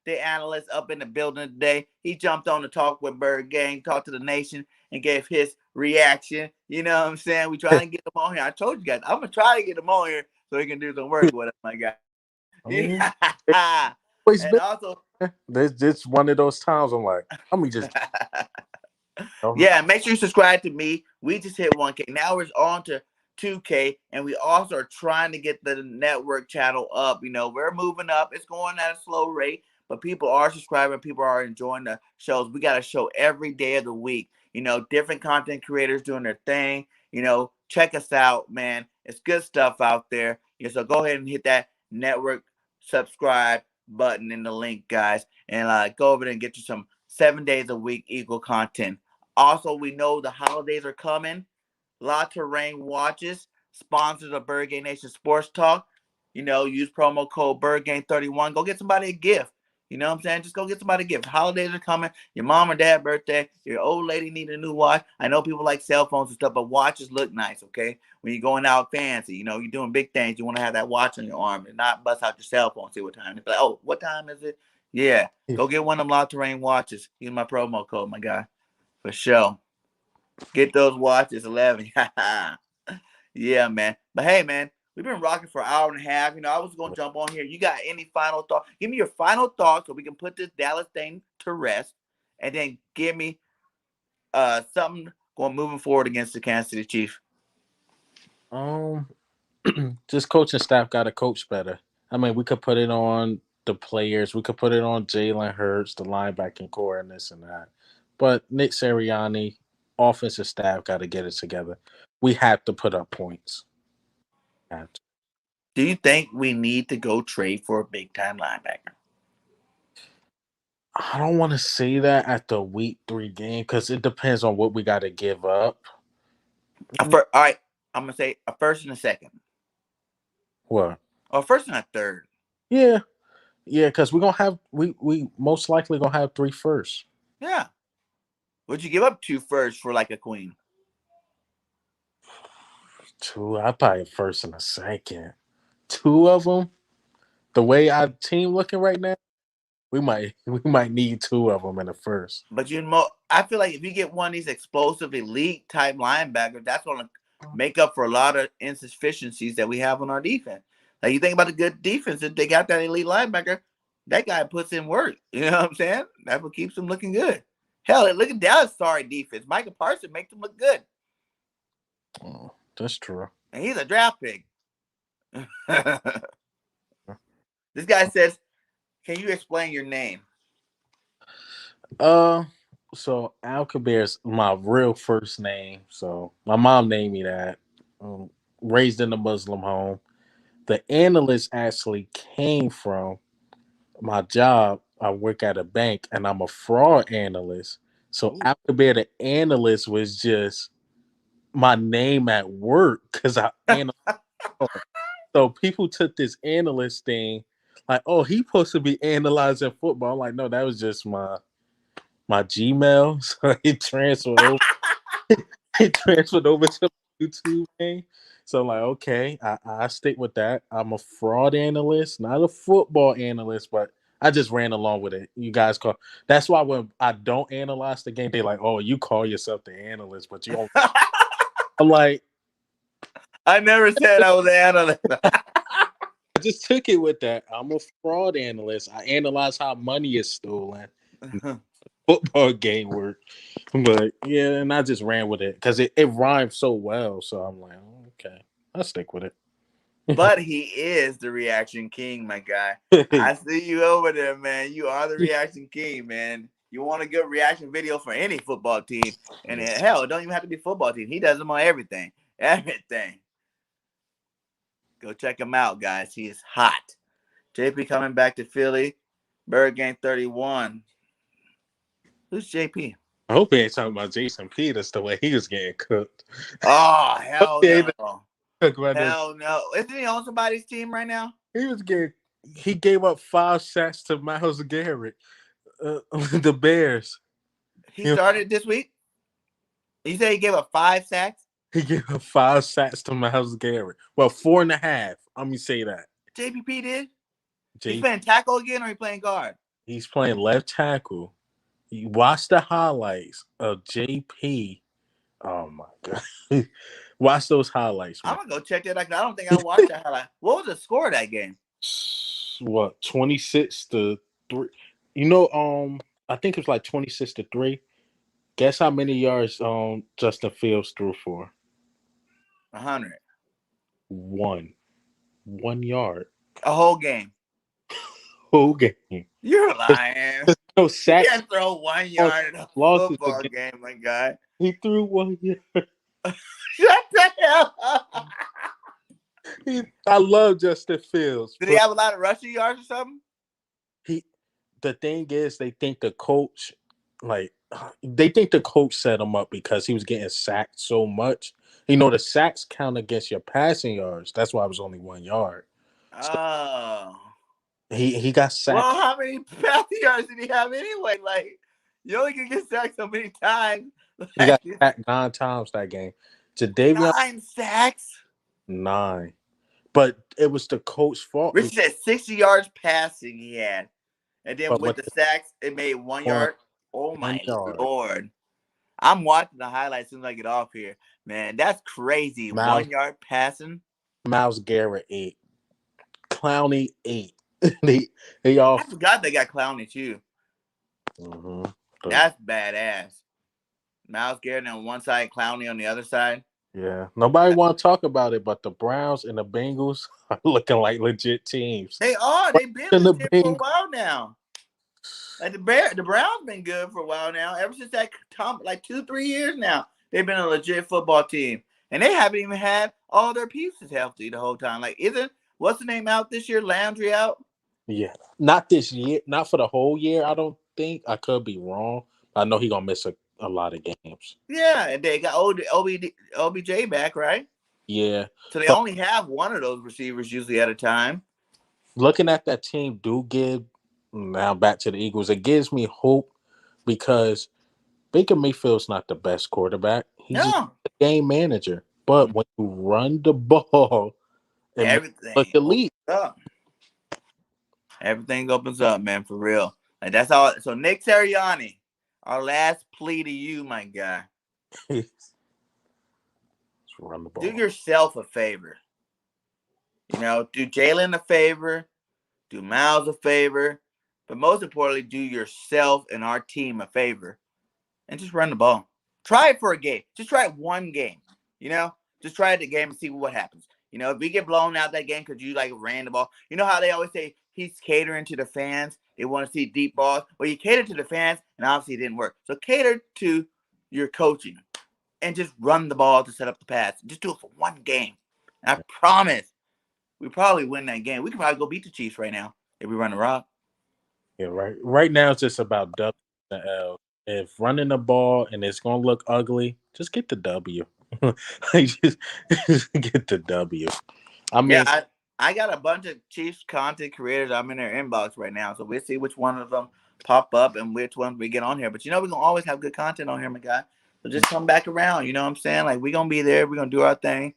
the analyst, up in the building today. He jumped on to talk with Bird Gang, talked to the nation, and gave his reaction. You know what I'm saying? We trying to get him on here. I told you guys, I'm going to try to get him on here so he can do some work with us, my guy. And also, it's one of those times I'm like, let me just... Yeah, make sure you subscribe to me. We just hit 1K. Now we're on to 2K, and we also are trying to get the network channel up. We're moving up. It's going at a slow rate, but people are subscribing. People are enjoying the shows. We got a show every day of the week. Different content creators doing their thing. Check us out, man. It's good stuff out there. So go ahead and hit that network subscribe button in the link, guys, and go over there and get you some 7 days a week equal content. Also, we know the holidays are coming. La TOURAINE watches, sponsors of BIRDGANG Nation Sports Talk. Use promo code BIRDGANG31. Go get somebody a gift. You know what I'm saying? Just go get somebody a gift. Holidays are coming. Your mom or dad birthday. Your old lady need a new watch. I know people like cell phones and stuff, but watches look nice, okay? When you're going out fancy, you're doing big things, you want to have that watch on your arm and not bust out your cell phone, see what time. It's like, oh, what time is it? Yeah, go get one of them TOURAINE watches. Use my promo code, my guy, for sure. Get those watches, 11. Yeah, man. But hey, man, we've been rocking for an hour and a half. I was gonna jump on here. You got any final thought? Give me your final thoughts so we can put this Dallas thing to rest, and then give me something going moving forward against the Kansas City Chiefs. Just coaching staff got to coach better. I mean, we could put it on the players. We could put it on Jalen Hurts, the linebacking core, and this and that. But Nick Sirianni, offensive staff got to get it together. We have to put up points. Have to. Do you think we need to go trade for a big time linebacker? I don't want to say that at the week 3 game because it depends on what we got to give up. All right, I'm gonna say a first and a second. What? Or first and a third. Yeah, because we're gonna have we most likely gonna have 3 firsts. Yeah. Would you give up 2 firsts for like a queen? 2, I probably a first and a second. 2 of them. The way our team looking right now, we might need 2 of them in the first. But I feel like if you get one of these explosive elite type linebackers, that's going to make up for a lot of insufficiencies that we have on our defense. Like, you think about the good defense, if they got that elite linebacker, that guy puts in work. You know what I'm saying? That's what keeps them looking good. Hell, look at Dallas' sorry defense. Micah Parsons makes them look good. Oh, that's true. And he's a draft pick. This guy says, can you explain your name? So Al-Kabir is my real first name. So my mom named me that. Raised in a Muslim home. The analyst actually came from my job. I work at a bank and I'm a fraud analyst. So Al-Kabir, the analyst, was just my name at work because I analyze. So people took this analyst thing like, oh, he's supposed to be analyzing football. I'm like, no, that was just my Gmail. So it transferred over. It transferred over to my YouTube name. So I'm like, okay, I stick with that. I'm a fraud analyst, not a football analyst, but I just ran along with it. You guys call. That's why when I don't analyze the game, they're like, oh, you call yourself the analyst, but you don't. I'm like, I never said I was an analyst. I just took it with that. I'm a fraud analyst. I analyze how money is stolen. Football game work. But yeah, and I just ran with it because it rhymes so well. So I'm like, okay, I'll stick with it. But he is the reaction king, my guy. I see you over there, man. You are the reaction king, man. You want a good reaction video for any football team. And hell, it don't even have to be football team. He does them on everything. Everything. Go check him out, guys. He is hot. JP coming back to Philly. BIRDGANG 31. Who's JP? I hope he ain't talking about Jason Peters the way he was getting cooked. Oh, hell no. Hell no. Isn't he on somebody's team right now? He gave up 5 sacks to Myles Garrett. The Bears. He started this week? You say he gave up 5 sacks? He gave up 5 sacks to Myles Garrett. Well, 4.5. Let me say that. JPP did? He's playing tackle again or he playing guard? He's playing left tackle. You watch the highlights of JP. Oh my god. Watch those highlights, man. I'm gonna go check that out. I don't think I watched that highlight. What was the score of that game? What, 26-3? I think it was like 26-3. Guess how many yards Justin Fields threw for? 100. 1 yard. A whole game. Whole game. You're lying. No sacks. You can't throw 1 yard in a football game, my guy. He threw 1 yard. Shut the hell up. I love Justin Fields. Did he have a lot of rushing yards or something? The thing is, they think the coach set him up because he was getting sacked so much. The sacks count against your passing yards. That's why it was only 1 yard. Oh. He got sacked. Well, how many passing yards did he have anyway? Like, you only can get sacked so many times. He got sacked 9 times that game. Jadavion, 9 sacks? 9. But it was the coach's fault. Rich said 60 yards passing he had. And then But with the sacks, it made 1 yard. Oh, 1 my yard. Lord. I'm watching the highlights as soon as I get off here. Man, that's crazy. 1 yard passing. Myles Garrett 8. Clowney 8. they all. I forgot they got Clowney, too. Mm-hmm. That's badass. Myles Garrett on one side, Clowney on the other side. Yeah. Nobody want to talk about it, but the Browns and the Bengals are looking like legit teams. They are. They've been legit for a while now. Like the Browns been good for a while now. Ever since that like 2-3 years now, they've been a legit football team, and they haven't even had all their pieces healthy the whole time. Like, what's the name out this year? Landry out? Yeah, not this year, not for the whole year. I don't think. I could be wrong. I know he's gonna miss a lot of games. Yeah, and they got OBJ back, right? Yeah. So they only have one of those receivers usually at a time. Looking at that team, now back to the Eagles, it gives me hope because Baker Mayfield's not the best quarterback. He's just a game manager. But when you run the ball, everything look elite. Everything opens up, man, for real. Like, that's all. So Nick Sirianni, our last plea to you, my guy. Run the ball. Do yourself a favor. Do Jalen a favor. Do Myles a favor. But most importantly, do yourself and our team a favor. And just run the ball. Try it for a game. Just try it one game. Just try it the game and see what happens. If we get blown out that game because you ran the ball. You know how they always say he's catering to the fans. They want to see deep balls. Well, you cater to the fans, and obviously it didn't work. So cater to your coaching and just run the ball to set up the pass. Just do it for one game. And I promise we probably win that game. We could probably go beat the Chiefs right now if we run the rock. Yeah, right. Right now it's just about W and L. If running the ball and it's gonna look ugly, just get the W. just get the W. I got a bunch of Chiefs content creators. I'm in their inbox right now, so we'll see which one of them pop up and which one we get on here. But we're gonna always have good content on here, my guy. So just come back around. You know what I'm saying? Like, we're gonna be there. We're gonna do our thing.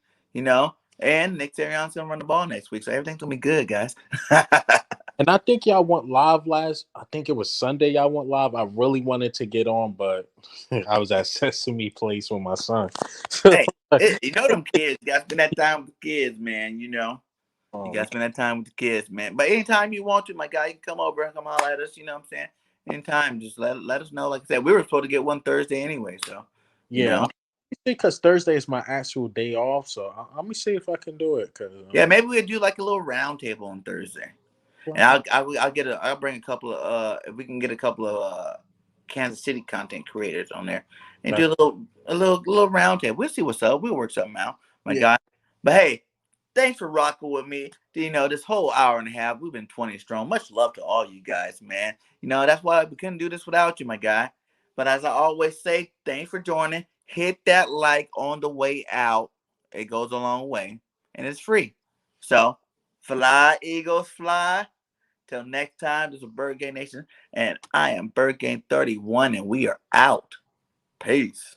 And Nick Sirianni's gonna run the ball next week, so everything's gonna be good, guys. And I think y'all went live I think it was Sunday y'all went live. I really wanted to get on, but I was at Sesame Place with my son. Hey, them kids. You gotta spend that time with the kids, man. You gotta spend that time with the kids, man. But anytime you want to, my guy, you can come over and come holler at us. You know what I'm saying? Anytime, just let us know. Like I said, we were supposed to get one Thursday anyway, so yeah. Because Thursday is my actual day off, so let me see if I can do it. Maybe we'll do like a little round table on Thursday. And I'll bring a couple of if we can get a couple of Kansas City content creators on there and do a little round table. We'll see what's up. We'll work something out, my guy. But hey, thanks for rocking with me. This whole hour and a half, we've been 20 strong. Much love to all you guys, man. That's why we couldn't do this without you, my guy. But as I always say, thanks for joining. Hit that like on the way out. It goes a long way, and it's free. So, fly, Eagles, fly. Till next time, this is BIRDGANG Nation, and I am BIRDGANG 31, and we are out. Peace.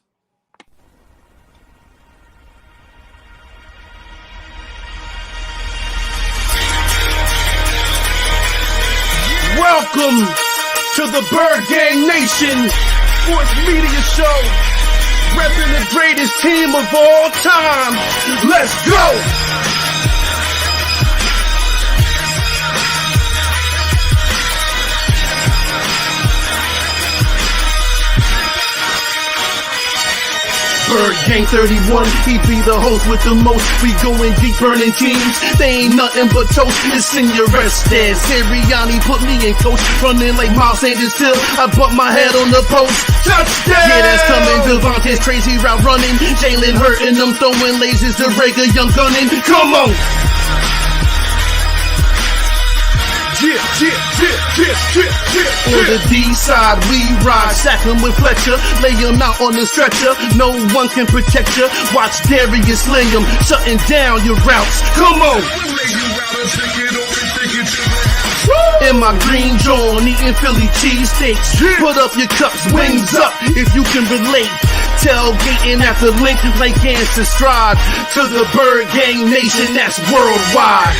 Welcome to the BIRDGANG Nation Sports Media Show, repping the greatest team of all time. Let's go! BIRDGANG 31, he be the host with the most. We going deep, burning teams. They ain't nothing but toast. It's in your rest there. Sirianni put me in coach, running like Miles Sanders till I bump my head on the post. Touchdown! Yeah, that's coming. Devontae's crazy route running. Jalen hurting them, throwing lasers to Rager, young gunning. Come on! On the D side, we ride, sack him with Fletcher, lay him out on the stretcher. No one can protect you. Watch Darius lay him, shutting down your routes. Come on! In my green John, eating Philly cheesesteaks. Put up your cups, wings up, if you can relate. Tailgating at the link like Gans to Stride. To the BIRDGANG Nation, that's worldwide.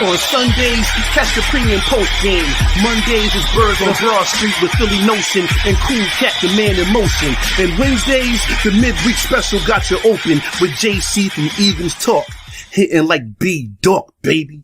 On Sundays, catch the pre and post game. Mondays is Birds on Broad Street with Philly Notion and Cool Cat, the man in motion. And Wednesdays, the midweek special got you open with JC from Eagles Talk. Hitting like B-Dog, baby.